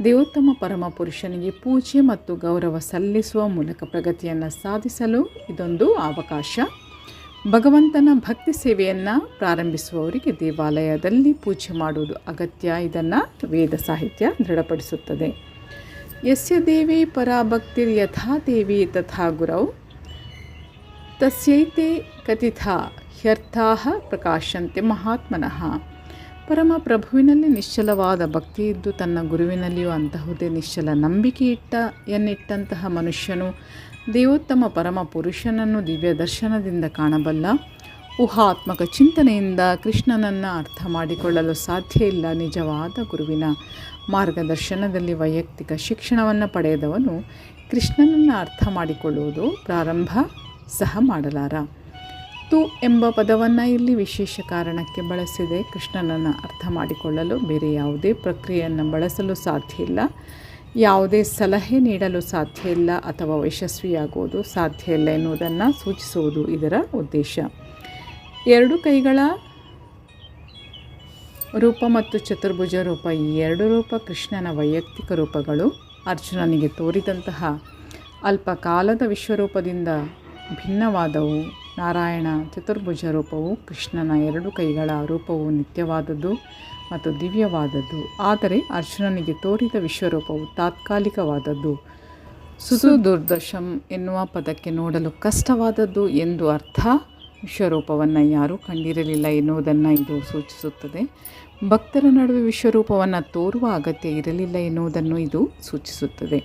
ದೇವೋತ್ತಮ ಪರಮ ಪುರುಷನಿಗೆ ಪೂಜೆ ಮತ್ತು ಗೌರವ ಸಲ್ಲಿಸುವ ಮೂಲಕ ಪ್ರಗತಿಯನ್ನು ಸಾಧಿಸಲು ಇದೊಂದು ಅವಕಾಶ. ಭಗವಂತನ ಭಕ್ತಿ ಸೇವೆಯನ್ನು ಪ್ರಾರಂಭಿಸುವವರಿಗೆ ದೇವಾಲಯದಲ್ಲಿ ಪೂಜೆ ಮಾಡುವುದು ಅಗತ್ಯ. ಇದನ್ನು ವೇದ ಸಾಹಿತ್ಯ ದೃಢಪಡಿಸುತ್ತದೆ. ಯಸ್ಯ ದೇವಿ ಪರಾಭಕ್ತಿರ್ ಯಥಾ ದೇವಿ ತಥಾ ಗುರೌ ತಸ್ಯೈತೆ ಕಥಿತಾ ಹ್ಯರ್ಥಾಃ ಪ್ರಕಾಶಂತೆ ಮಹಾತ್ಮನಃ. ಪರಮ ಪ್ರಭುವಿನಲ್ಲಿ ನಿಶ್ಚಲವಾದ ಭಕ್ತಿ ಇದ್ದು ತನ್ನ ಗುರುವಿನಲ್ಲಿಯೂ ಅಂತಹುದೇ ನಿಶ್ಚಲ ನಂಬಿಕೆಯನ್ನಿಟ್ಟಂತಹ ಮನುಷ್ಯನು ದೇವೋತ್ತಮ ಪರಮ ಪುರುಷನನ್ನು ದಿವ್ಯ ದರ್ಶನದಿಂದ ಕಾಣಬಲ್ಲ. ಊಹಾತ್ಮಕ ಚಿಂತನೆಯಿಂದ ಕೃಷ್ಣನನ್ನು ಅರ್ಥ ಮಾಡಿಕೊಳ್ಳಲು ಸಾಧ್ಯ ಇಲ್ಲ. ನಿಜವಾದ ಗುರುವಿನ ಮಾರ್ಗದರ್ಶನದಲ್ಲಿ ವೈಯಕ್ತಿಕ ಶಿಕ್ಷಣವನ್ನು ಪಡೆದವನು ಕೃಷ್ಣನನ್ನು ಅರ್ಥ ಮಾಡಿಕೊಳ್ಳುವುದು ಪ್ರಾರಂಭ ಸಹ ಮಾಡಲಾರ. ತು ಎಂಬ ಪದವನ್ನು ಇಲ್ಲಿ ವಿಶೇಷ ಕಾರಣಕ್ಕೆ ಬಳಸಿದೆ. ಕೃಷ್ಣನನ್ನು ಅರ್ಥ ಮಾಡಿಕೊಳ್ಳಲು ಬೇರೆ ಯಾವುದೇ ಪ್ರಕ್ರಿಯೆಯನ್ನು ಬಳಸಲು ಸಾಧ್ಯ ಇಲ್ಲ, ಯಾವುದೇ ಸಲಹೆ ನೀಡಲು ಸಾಧ್ಯ ಇಲ್ಲ ಅಥವಾ ಯಶಸ್ವಿಯಾಗುವುದು ಸಾಧ್ಯ ಇಲ್ಲ ಎನ್ನುವುದನ್ನು ಸೂಚಿಸುವುದು ಇದರ ಉದ್ದೇಶ. 2 ಕೈಗಳ ರೂಪ ಮತ್ತು ಚತುರ್ಭುಜ ರೂಪ, ಈ 2 ರೂಪ ಕೃಷ್ಣನ ವೈಯಕ್ತಿಕ ರೂಪಗಳು. ಅರ್ಜುನನಿಗೆ ತೋರಿದಂತಹ ಅಲ್ಪಕಾಲದ ವಿಶ್ವರೂಪದಿಂದ ಭಿನ್ನವಾದವು. ನಾರಾಯಣ ಚತುರ್ಭುಜ ರೂಪವು ಕೃಷ್ಣನ 2 ಕೈಗಳ ರೂಪವು ನಿತ್ಯವಾದದ್ದು ಮತ್ತು ದಿವ್ಯವಾದದ್ದು. ಆದರೆ ಅರ್ಜುನನಿಗೆ ತೋರಿದ ವಿಶ್ವರೂಪವು ತಾತ್ಕಾಲಿಕವಾದದ್ದು. ಸುದುರ್ದಶಂ ಎನ್ನುವ ಪದಕ್ಕೆ ನೋಡಲು ಕಷ್ಟವಾದದ್ದು ಎಂದು ಅರ್ಥ. ವಿಶ್ವರೂಪವನ್ನು ಯಾರೂ ಕಂಡಿರಲಿಲ್ಲ ಎನ್ನುವುದನ್ನು ಇದು ಸೂಚಿಸುತ್ತದೆ. ಭಕ್ತರ ನಡುವೆ ವಿಶ್ವರೂಪವನ್ನು ತೋರುವ ಅಗತ್ಯ ಇರಲಿಲ್ಲ ಎನ್ನುವುದನ್ನು ಇದು ಸೂಚಿಸುತ್ತದೆ.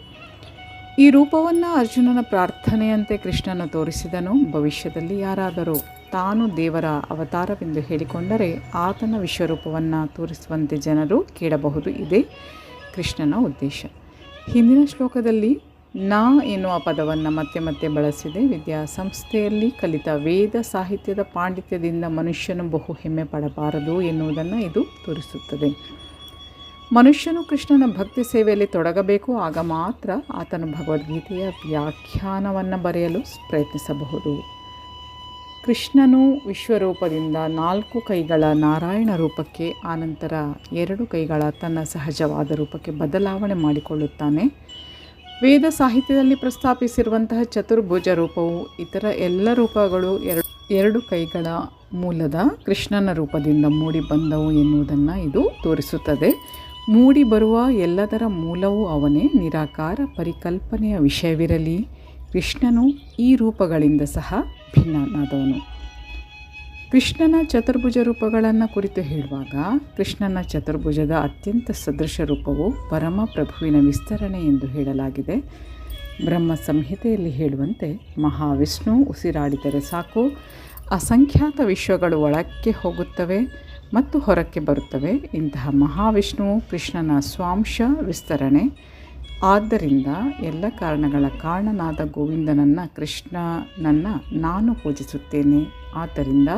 ಈ ರೂಪವನ್ನು ಅರ್ಜುನನ ಪ್ರಾರ್ಥನೆಯಂತೆ ಕೃಷ್ಣನು ತೋರಿಸಿದನು. ಭವಿಷ್ಯದಲ್ಲಿ ಯಾರಾದರೂ ತಾನು ದೇವರ ಅವತಾರವೆಂದು ಹೇಳಿಕೊಂಡರೆ ಆತನ ವಿಶ್ವರೂಪವನ್ನು ತೋರಿಸುವಂತೆ ಜನರು ಕೇಳಬಹುದು. ಇದೇ ಕೃಷ್ಣನ ಉದ್ದೇಶ. ಹಿಂದಿನ ಶ್ಲೋಕದಲ್ಲಿ ನಾ ಎನ್ನುವ ಪದವನ್ನು ಮತ್ತೆ ಮತ್ತೆ ಬಳಸಿದೆ. ವಿದ್ಯಾಸಂಸ್ಥೆಯಲ್ಲಿ ಕಲಿತ ವೇದ ಸಾಹಿತ್ಯದ ಪಾಂಡಿತ್ಯದಿಂದ ಮನುಷ್ಯನು ಬಹು ಹೆಮ್ಮೆ ಪಡಬಾರದು ಎನ್ನುವುದನ್ನು ಇದು ತೋರಿಸುತ್ತದೆ. ಮನುಷ್ಯನು ಕೃಷ್ಣನ ಭಕ್ತಿ ಸೇವೆಯಲ್ಲಿ ತೊಡಗಬೇಕು. ಆಗ ಮಾತ್ರ ಆತನು ಭಗವದ್ಗೀತೆಯ ವ್ಯಾಖ್ಯಾನವನ್ನು ಬರೆಯಲು ಪ್ರಯತ್ನಿಸಬಹುದು. ಕೃಷ್ಣನು ವಿಶ್ವರೂಪದಿಂದ 4 ಕೈಗಳ ನಾರಾಯಣ ರೂಪಕ್ಕೆ, ಆನಂತರ 2 ಕೈಗಳ ತನ್ನ ಸಹಜವಾದ ರೂಪಕ್ಕೆ ಬದಲಾವಣೆ ಮಾಡಿಕೊಳ್ಳುತ್ತಾನೆ. ವೇದ ಸಾಹಿತ್ಯದಲ್ಲಿ ಪ್ರಸ್ತಾಪಿಸಿರುವಂತಹ ಚತುರ್ಭುಜ ರೂಪವು ಇತರ ಎಲ್ಲ ರೂಪಗಳು 2 ಕೈಗಳ ಮೂಲದ ಕೃಷ್ಣನ ರೂಪದಿಂದ ಮೂಡಿ ಬಂದವು ಎನ್ನುವುದನ್ನು ಇದು ತೋರಿಸುತ್ತದೆ. ಮೂಡಿ ಬರುವ ಎಲ್ಲದರ ಮೂಲವೂ ಅವನೇ. ನಿರಾಕಾರ ಪರಿಕಲ್ಪನೆಯ ವಿಷಯವಿರಲಿ, ಕೃಷ್ಣನು ಈ ರೂಪಗಳಿಂದ ಸಹ ಭಿನ್ನನಾದವನು. ಕೃಷ್ಣನ ಚತುರ್ಭುಜ ರೂಪಗಳನ್ನು ಕುರಿತು ಹೇಳುವಾಗ ಕೃಷ್ಣನ ಚತುರ್ಭುಜದ ಅತ್ಯಂತ ಸದೃಶ ರೂಪವು ಪರಮ ಪ್ರಭುವಿನ ವಿಸ್ತರಣೆ ಎಂದು ಹೇಳಲಾಗಿದೆ. ಬ್ರಹ್ಮ ಸಂಹಿತೆಯಲ್ಲಿ ಹೇಳುವಂತೆ ಮಹಾವಿಷ್ಣು ಉಸಿರಾಡಿದರೆ ಸಾಕು ಅಸಂಖ್ಯಾತ ವಿಶ್ವಗಳು ಒಳಕ್ಕೆ ಹೋಗುತ್ತವೆ ಮತ್ತು ಹೊರಕ್ಕೆ ಬರುತ್ತವೆ. ಇಂತಹ ಮಹಾವಿಷ್ಣುವು ಕೃಷ್ಣನ ಸ್ವಾಂಶ ವಿಸ್ತರಣೆ. ಆದ್ದರಿಂದ ಎಲ್ಲ ಕಾರಣಗಳ ಕಾರಣನಾದ ಗೋವಿಂದನನ್ನು ಕೃಷ್ಣನನ್ನು ನಾನು ಪೂಜಿಸುತ್ತೇನೆ. ಆದ್ದರಿಂದ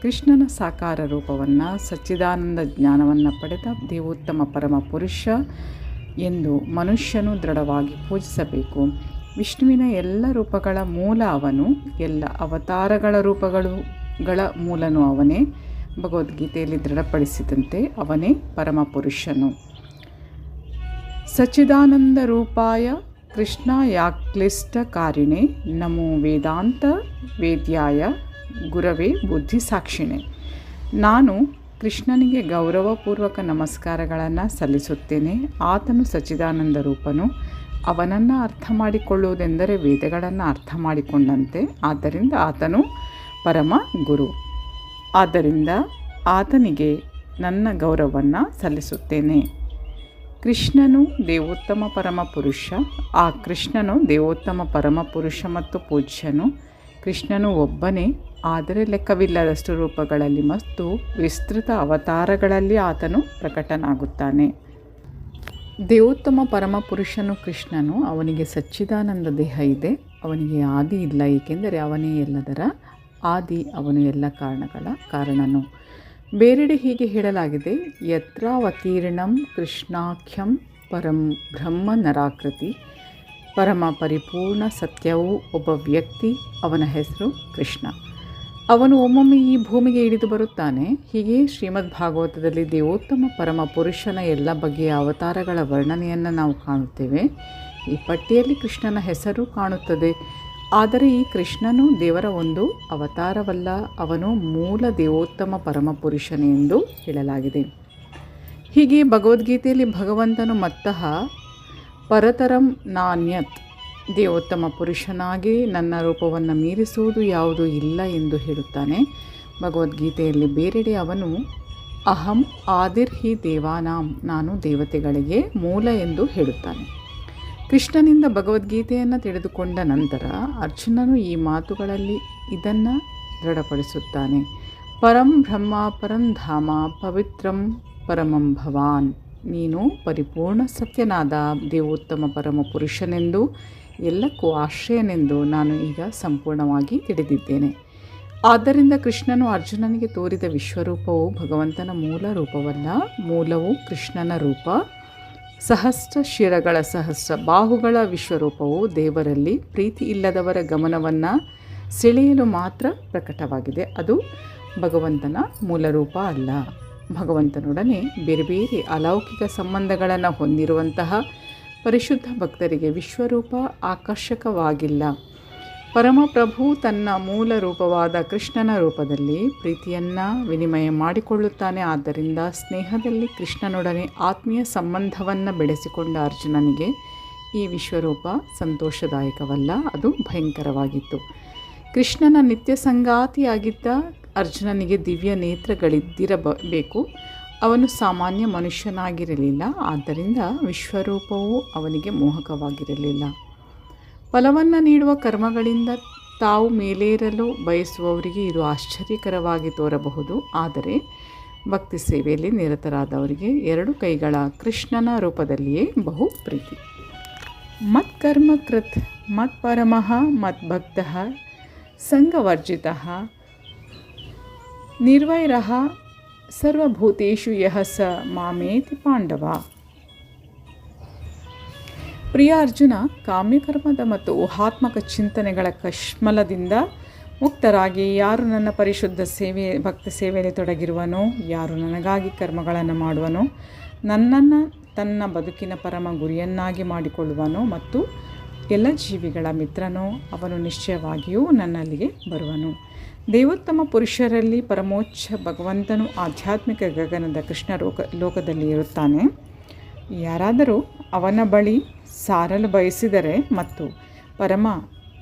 ಕೃಷ್ಣನ ಸಾಕಾರ ರೂಪವನ್ನು ಸಚ್ಚಿದಾನಂದ ಜ್ಞಾನವನ್ನು ಪಡೆದ ದೇವೋತ್ತಮ ಪರಮ ಪುರುಷ ಎಂದು ಮನುಷ್ಯನು ದೃಢವಾಗಿ ಪೂಜಿಸಬೇಕು. ವಿಷ್ಣುವಿನ ಎಲ್ಲ ರೂಪಗಳ ಮೂಲ ಅವನು, ಎಲ್ಲ ಅವತಾರಗಳ ರೂಪಗಳ ಮೂಲನೂ ಅವನೇ. ಭಗವದ್ಗೀತೆಯಲ್ಲಿ ದೃಢಪಡಿಸಿದಂತೆ ಅವನೇ ಪರಮಪುರುಷನು. ಸಚ್ಚಿದಾನಂದ ರೂಪಾಯ ಕೃಷ್ಣಾಯಾಕ್ಲಿಷ್ಟಕಾರಿಣೆ ನಮೋ ವೇದಾಂತ ವೇದ್ಯಾಯ ಗುರವೇ ಬುದ್ಧಿಸಾಕ್ಷಿಣೆ. ನಾನು ಕೃಷ್ಣನಿಗೆ ಗೌರವಪೂರ್ವಕ ನಮಸ್ಕಾರಗಳನ್ನು ಸಲ್ಲಿಸುತ್ತೇನೆ. ಆತನು ಸಚ್ಚಿದಾನಂದ ರೂಪನು. ಅವನನ್ನು ಅರ್ಥ ಮಾಡಿಕೊಳ್ಳುವುದೆಂದರೆ ವೇದಗಳನ್ನು ಅರ್ಥ ಮಾಡಿಕೊಂಡಂತೆ. ಆದ್ದರಿಂದ ಆತನು ಪರಮ ಗುರು. ಆದ್ದರಿಂದ ಆತನಿಗೆ ನನ್ನ ಗೌರವವನ್ನು ಸಲ್ಲಿಸುತ್ತೇನೆ. ಕೃಷ್ಣನು ದೇವೋತ್ತಮ ಪರಮ ಪುರುಷ. ಆ ಕೃಷ್ಣನು ದೇವೋತ್ತಮ ಪರಮ ಪುರುಷ ಮತ್ತು ಪೂಜ್ಯನು. ಕೃಷ್ಣನು ಒಬ್ಬನೇ, ಆದರೆ ಲೆಕ್ಕವಿಲ್ಲದಷ್ಟು ರೂಪಗಳಲ್ಲಿ ಮತ್ತು ವಿಸ್ತೃತ ಅವತಾರಗಳಲ್ಲಿ ಆತನು ಪ್ರಕಟನಾಗುತ್ತಾನೆ. ದೇವೋತ್ತಮ ಪರಮ ಪುರುಷನು ಕೃಷ್ಣನು. ಅವನಿಗೆ ಸಚ್ಚಿದಾನಂದ ದೇಹ ಇದೆ. ಅವನಿಗೆ ಆದಿ ಇಲ್ಲ, ಏಕೆಂದರೆ ಅವನೇ ಎಲ್ಲದರ ಆದಿ. ಅವನು ಎಲ್ಲ ಕಾರಣಗಳ ಕಾರಣನು. ಬೇರೆಡೆ ಹೀಗೆ ಹೇಳಲಾಗಿದೆ, ಯತ್ರಾವತೀರ್ಣಂ ಕೃಷ್ಣಾಖ್ಯಂ ಪರಂ ಬ್ರಹ್ಮ ನರಾಕೃತಿ. ಪರಮ ಪರಿಪೂರ್ಣ ಸತ್ಯವು ಒಬ್ಬ ವ್ಯಕ್ತಿ, ಅವನ ಹೆಸರು ಕೃಷ್ಣ. ಅವನು ಒಮ್ಮೊಮ್ಮೆ ಈ ಭೂಮಿಗೆ ಇಳಿದು ಬರುತ್ತಾನೆ. ಹೀಗೆ ಶ್ರೀಮದ್ ಭಾಗವತದಲ್ಲಿ ದೇವೋತ್ತಮ ಪರಮ ಪುರುಷನ ಎಲ್ಲ ಬಗೆಯ ಅವತಾರಗಳ ವರ್ಣನೆಯನ್ನು ನಾವು ಕಾಣುತ್ತೇವೆ. ಈ ಪಟ್ಟಿಯಲ್ಲಿ ಕೃಷ್ಣನ ಹೆಸರು ಕಾಣುತ್ತದೆ. ಆದರೆ ಈ ಕೃಷ್ಣನು ದೇವರ ಒಂದು ಅವತಾರವಲ್ಲ, ಅವನು ಮೂಲ ದೇವೋತ್ತಮ ಪರಮಪುರುಷನೇ ಎಂದು ಹೇಳಲಾಗಿದೆ. ಹೀಗೆ ಭಗವದ್ಗೀತೆಯಲ್ಲಿ ಭಗವಂತನು ಮತ್ತಃ ಪರತರಂ ನಾನ್ಯತ್, ದೇವೋತ್ತಮ ಪುರುಷನಾಗಿ ನನ್ನ ರೂಪವನ್ನು ಮೀರಿಸುವುದು ಯಾವುದೂ ಇಲ್ಲ ಎಂದು ಹೇಳುತ್ತಾನೆ. ಭಗವದ್ಗೀತೆಯಲ್ಲಿ ಬೇರೆಡೆ ಅವನು ಅಹಂ ಆದಿರ್ಹಿ ದೇವಾನಾಂ, ನಾನು ದೇವತೆಗಳಿಗೆ ಮೂಲ ಎಂದು ಹೇಳುತ್ತಾನೆ. ಕೃಷ್ಣನಿಂದ ಭಗವದ್ಗೀತೆಯನ್ನು ತಿಳಿದುಕೊಂಡ ನಂತರ ಅರ್ಜುನನು ಈ ಮಾತುಗಳಲ್ಲಿ ಇದನ್ನು ದೃಢಪಡಿಸುತ್ತಾನೆ. ಪರಂ ಬ್ರಹ್ಮ ಪರಂ ಧಾಮ ಪವಿತ್ರಂ ಪರಮಂ ಭವಾನ್. ನೀನು ಪರಿಪೂರ್ಣ ಸತ್ಯನಾದ ದೇವೋತ್ತಮ ಪರಮ ಪುರುಷನೆಂದು, ಎಲ್ಲಕ್ಕೂ ಆಶ್ರಯನೆಂದು ನಾನು ಈಗ ಸಂಪೂರ್ಣವಾಗಿ ತಿಳಿದಿದ್ದೇನೆ. ಆದ್ದರಿಂದ ಕೃಷ್ಣನು ಅರ್ಜುನನಿಗೆ ತೋರಿದ ವಿಶ್ವರೂಪವು ಭಗವಂತನ ಮೂಲ ರೂಪವಲ್ಲ, ಮೂಲವು ಕೃಷ್ಣನ ರೂಪ. ಸಹಸ್ರ ಶಿರಗಳ ಸಹಸ್ರ ಬಾಹುಗಳ ವಿಶ್ವರೂಪವು ದೇವರಲ್ಲಿ ಪ್ರೀತಿ ಇಲ್ಲದವರ ಗಮನವನ್ನು ಸೆಳೆಯಲು ಮಾತ್ರ ಪ್ರಕಟವಾಗಿದೆ. ಅದು ಭಗವಂತನ ಮೂಲರೂಪ ಅಲ್ಲ. ಭಗವಂತನೊಡನೆ ಬೇರೆ ಬೇರೆ ಅಲೌಕಿಕ ಸಂಬಂಧಗಳನ್ನು ಹೊಂದಿರುವಂತಹ ಪರಿಶುದ್ಧ ಭಕ್ತರಿಗೆ ವಿಶ್ವರೂಪ ಆಕರ್ಷಕವಾಗಿಲ್ಲ. ಪರಮಪ್ರಭು ತನ್ನ ಮೂಲ ರೂಪವಾದ ಕೃಷ್ಣನ ರೂಪದಲ್ಲಿ ಪ್ರೀತಿಯನ್ನು ವಿನಿಮಯ ಮಾಡಿಕೊಳ್ಳುತ್ತಾನೆ. ಆದ್ದರಿಂದ ಸ್ನೇಹದಲ್ಲಿ ಕೃಷ್ಣನೊಡನೆ ಆತ್ಮೀಯ ಸಂಬಂಧವನ್ನು ಬೆಳೆಸಿಕೊಂಡ ಅರ್ಜುನನಿಗೆ ಈ ವಿಶ್ವರೂಪ ಸಂತೋಷದಾಯಕವಲ್ಲ, ಅದು ಭಯಂಕರವಾಗಿತ್ತು. ಕೃಷ್ಣನ ನಿತ್ಯ ಸಂಗಾತಿಯಾಗಿದ್ದ ಅರ್ಜುನನಿಗೆ ದಿವ್ಯ ನೇತ್ರಗಳಿದ್ದಿರಬೇಕು. ಅವನು ಸಾಮಾನ್ಯ ಮನುಷ್ಯನಾಗಿರಲಿಲ್ಲ. ಆದ್ದರಿಂದ ವಿಶ್ವರೂಪವು ಅವನಿಗೆ ಮೋಹಕವಾಗಿರಲಿಲ್ಲ. ಫಲವನ್ನು ನೀಡುವ ಕರ್ಮಗಳಿಂದ ತಾವು ಮೇಲೇರಲು ಬಯಸುವವರಿಗೆ ಇದು ಆಶ್ಚರ್ಯಕರವಾಗಿ ತೋರಬಹುದು. ಆದರೆ ಭಕ್ತಿ ಸೇವೆಯಲ್ಲಿ ನಿರತರಾದವರಿಗೆ ಎರಡು ಕೈಗಳ ಕೃಷ್ಣನ ರೂಪದಲ್ಲಿಯೇ ಬಹು ಪ್ರೀತಿ. ಮತ್ಕರ್ಮ ಕೃತ್ ಮತ್ಪರಮಃ ಮದ್ಭಕ್ತಃ ಸಂಗವರ್ಜಿತಃ ನಿರ್ವೈರಃ ಸರ್ವಭೂತೇಷು ಯಃ ಸ ಮಾಮೇತಿ ಪಾಂಡವ. ಪ್ರಿಯ ಅರ್ಜುನ, ಕಾಮ್ಯಕರ್ಮದ ಮತ್ತು ಊಹಾತ್ಮಕ ಚಿಂತನೆಗಳ ಕಶ್ಮಲದಿಂದ ಮುಕ್ತರಾಗಿ ಯಾರು ನನ್ನ ಪರಿಶುದ್ಧ ಭಕ್ತಿ ಸೇವೆಯಲ್ಲಿ ತೊಡಗಿರುವನೋ, ಯಾರು ನನಗಾಗಿ ಕರ್ಮಗಳನ್ನು ಮಾಡುವನೋ, ನನ್ನನ್ನು ತನ್ನ ಬದುಕಿನ ಪರಮ ಗುರಿಯನ್ನಾಗಿ ಮಾಡಿಕೊಳ್ಳುವನೋ ಮತ್ತು ಎಲ್ಲ ಜೀವಿಗಳ ಮಿತ್ರನೋ, ಅವನು ನಿಶ್ಚಯವಾಗಿಯೂ ನನ್ನಲ್ಲಿಗೆ ಬರುವನು. ದೇವೋತ್ತಮ ಪುರುಷರಲ್ಲಿ ಪರಮೋಚ್ಚ ಭಗವಂತನು ಆಧ್ಯಾತ್ಮಿಕ ಗಗನದ ಕೃಷ್ಣ ಲೋಕದಲ್ಲಿ ಇರುತ್ತಾನೆ. ಯಾರಾದರೂ ಅವನ ಬಳಿ ಸಾರಲು ಬಯಸಿದರೆ ಮತ್ತು ಪರಮ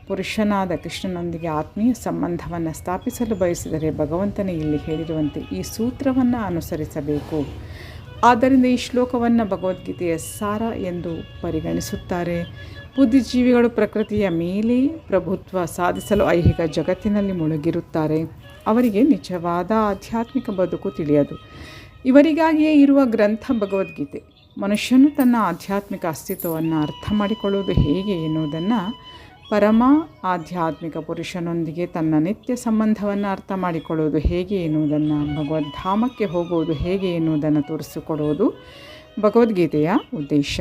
ಪುರುಷನಾದ ಕೃಷ್ಣನೊಂದಿಗೆ ಆತ್ಮೀಯ ಸಂಬಂಧವನ್ನು ಸ್ಥಾಪಿಸಲು ಬಯಸಿದರೆ ಭಗವಂತನೇ ಇಲ್ಲಿ ಹೇಳಿರುವಂತೆ ಈ ಸೂತ್ರವನ್ನು ಅನುಸರಿಸಬೇಕು. ಆದ್ದರಿಂದ ಈ ಶ್ಲೋಕವನ್ನು ಭಗವದ್ಗೀತೆಯ ಸಾರ ಎಂದು ಪರಿಗಣಿಸುತ್ತಾರೆ. ಬುದ್ಧಿಜೀವಿಗಳು ಪ್ರಕೃತಿಯ ಮೇಲೆ ಪ್ರಭುತ್ವ ಸಾಧಿಸಲು ಐಹಿಕ ಜಗತ್ತಿನಲ್ಲಿ ಮುಳುಗಿರುತ್ತಾರೆ. ಅವರಿಗೆ ನಿಜವಾದ ಆಧ್ಯಾತ್ಮಿಕ ಬದುಕು ತಿಳಿಯದು. ಇವರಿಗಾಗಿಯೇ ಇರುವ ಗ್ರಂಥ ಭಗವದ್ಗೀತೆ. ಮನುಷ್ಯನು ತನ್ನ ಆಧ್ಯಾತ್ಮಿಕ ಅಸ್ತಿತ್ವವನ್ನು ಅರ್ಥ ಮಾಡಿಕೊಳ್ಳುವುದು ಹೇಗೆ ಎನ್ನುವುದನ್ನು, ಪರಮ ಆಧ್ಯಾತ್ಮಿಕ ಪುರುಷನೊಂದಿಗೆ ತನ್ನ ನಿತ್ಯ ಸಂಬಂಧವನ್ನು ಅರ್ಥ ಮಾಡಿಕೊಳ್ಳುವುದು ಹೇಗೆ ಎನ್ನುವುದನ್ನು, ಭಗವದ್ಧಾಮಕ್ಕೆ ಹೋಗುವುದು ಹೇಗೆ ಎನ್ನುವುದನ್ನು ತೋರಿಸಿಕೊಡುವುದು ಭಗವದ್ಗೀತೆಯ ಉದ್ದೇಶ.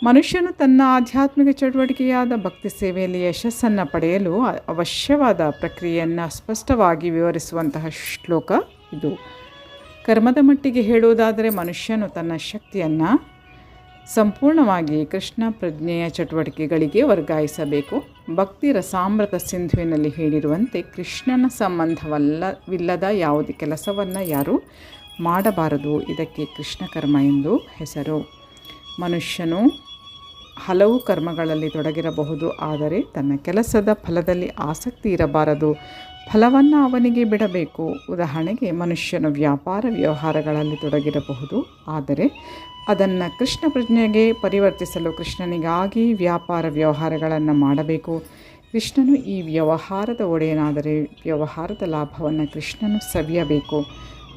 ಮನುಷ್ಯನು ತನ್ನ ಆಧ್ಯಾತ್ಮಿಕ ಚಟುವಟಿಕೆಯಾದ ಭಕ್ತಿ ಸೇವೆಯಲ್ಲಿ ಯಶಸ್ಸನ್ನು ಪಡೆಯಲು ಅವಶ್ಯವಾದ ಪ್ರಕ್ರಿಯೆಯನ್ನು ಸ್ಪಷ್ಟವಾಗಿ ವಿವರಿಸುವಂತಹ ಶ್ಲೋಕ ಇದು. ಕರ್ಮದ ಮಟ್ಟಿಗೆ ಹೇಳುವುದಾದರೆ, ಮನುಷ್ಯನು ತನ್ನ ಶಕ್ತಿಯನ್ನು ಸಂಪೂರ್ಣವಾಗಿ ಕೃಷ್ಣ ಪ್ರಜ್ಞೆಯ ಚಟುವಟಿಕೆಗಳಿಗೆ ವರ್ಗಾಯಿಸಬೇಕು. ಭಕ್ತಿ ರಸಾಮೃತ ಸಿಂಧುವಿನಲ್ಲಿ ಹೇಳಿರುವಂತೆ, ಕೃಷ್ಣನ ಸಂಬಂಧವಿಲ್ಲದ ಯಾವುದೇ ಕೆಲಸವನ್ನು ಯಾರೂ ಮಾಡಬಾರದು. ಇದಕ್ಕೆ ಕೃಷ್ಣ ಕರ್ಮ ಎಂದು ಹೆಸರು. ಮನುಷ್ಯನು ಹಲವು ಕರ್ಮಗಳಲ್ಲಿ ತೊಡಗಿರಬಹುದು, ಆದರೆ ತನ್ನ ಕೆಲಸದ ಫಲದಲ್ಲಿ ಆಸಕ್ತಿ ಇರಬಾರದು. ಫಲವನ್ನು ಅವನಿಗೆ ಬಿಡಬೇಕು. ಉದಾಹರಣೆಗೆ, ಮನುಷ್ಯನು ವ್ಯಾಪಾರ ವ್ಯವಹಾರಗಳಲ್ಲಿ ತೊಡಗಿರಬಹುದು, ಆದರೆ ಅದನ್ನು ಕೃಷ್ಣ ಪ್ರಜ್ಞೆಗೆ ಪರಿವರ್ತಿಸಲು ಕೃಷ್ಣನಿಗಾಗಿ ವ್ಯಾಪಾರ ವ್ಯವಹಾರಗಳನ್ನು ಮಾಡಬೇಕು. ಕೃಷ್ಣನು ಈ ವ್ಯವಹಾರದ ಒಡೆಯನಾದರೆ ವ್ಯವಹಾರದ ಲಾಭವನ್ನು ಕೃಷ್ಣನು ಸವಿಯಬೇಕು.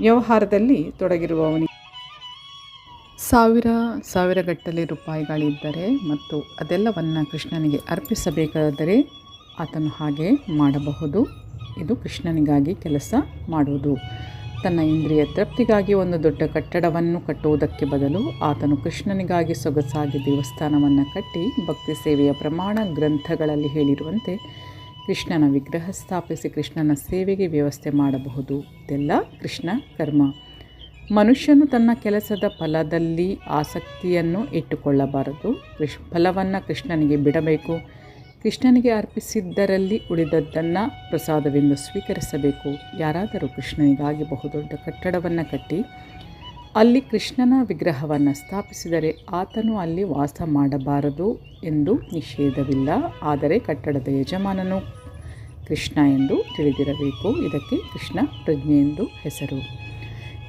ವ್ಯವಹಾರದಲ್ಲಿ ತೊಡಗಿರುವವನಿಗೆ ಸಾವಿರಗಟ್ಟಲೆ ರೂಪಾಯಿಗಳಿದ್ದರೆ ಮತ್ತು ಅದೆಲ್ಲವನ್ನು ಕೃಷ್ಣನಿಗೆ ಅರ್ಪಿಸಬೇಕಾದರೆ ಆತನು ಹಾಗೆ ಮಾಡಬಹುದು. ಇದು ಕೃಷ್ಣನಿಗಾಗಿ ಕೆಲಸ ಮಾಡುವುದು. ತನ್ನ ಇಂದ್ರಿಯ ತೃಪ್ತಿಗಾಗಿ ಒಂದು ದೊಡ್ಡ ಕಟ್ಟಡವನ್ನು ಕಟ್ಟುವುದಕ್ಕೆ ಬದಲು ಆತನು ಕೃಷ್ಣನಿಗಾಗಿ ಸೊಗಸಾಗಿ ದೇವಸ್ಥಾನವನ್ನು ಕಟ್ಟಿ ಭಕ್ತಿ ಸೇವೆಯ ಪ್ರಮಾಣ ಗ್ರಂಥಗಳಲ್ಲಿ ಹೇಳಿರುವಂತೆ ಕೃಷ್ಣನ ವಿಗ್ರಹ ಸ್ಥಾಪಿಸಿ ಕೃಷ್ಣನ ಸೇವೆಗೆ ವ್ಯವಸ್ಥೆ ಮಾಡಬಹುದು. ಇದೆಲ್ಲ ಕೃಷ್ಣ ಕರ್ಮ. ಮನುಷ್ಯನು ತನ್ನ ಕೆಲಸದ ಫಲದಲ್ಲಿ ಆಸಕ್ತಿಯನ್ನು ಇಟ್ಟುಕೊಳ್ಳಬಾರದು. ಫಲವನ್ನು ಕೃಷ್ಣನಿಗೆ ಬಿಡಬೇಕು. ಕೃಷ್ಣನಿಗೆ ಅರ್ಪಿಸಿದ್ದರಲ್ಲಿ ಉಳಿದದ್ದನ್ನು ಪ್ರಸಾದವೆಂದು ಸ್ವೀಕರಿಸಬೇಕು. ಯಾರಾದರೂ ಕೃಷ್ಣನಿಗಾಗಿ ಬಹುದೊಡ್ಡ ಕಟ್ಟಡವನ್ನು ಕಟ್ಟಿ ಅಲ್ಲಿ ಕೃಷ್ಣನ ವಿಗ್ರಹವನ್ನು ಸ್ಥಾಪಿಸಿದರೆ ಆತನು ಅಲ್ಲಿ ವಾಸ ಮಾಡಬಾರದು ಎಂದು ನಿಷೇಧವಿಲ್ಲ. ಆದರೆ ಕಟ್ಟಡದ ಯಜಮಾನನು ಕೃಷ್ಣ ಎಂದು ತಿಳಿದಿರಬೇಕು. ಇದಕ್ಕೆ ಕೃಷ್ಣ ಪ್ರಜ್ಞೆ ಎಂದು ಹೆಸರು.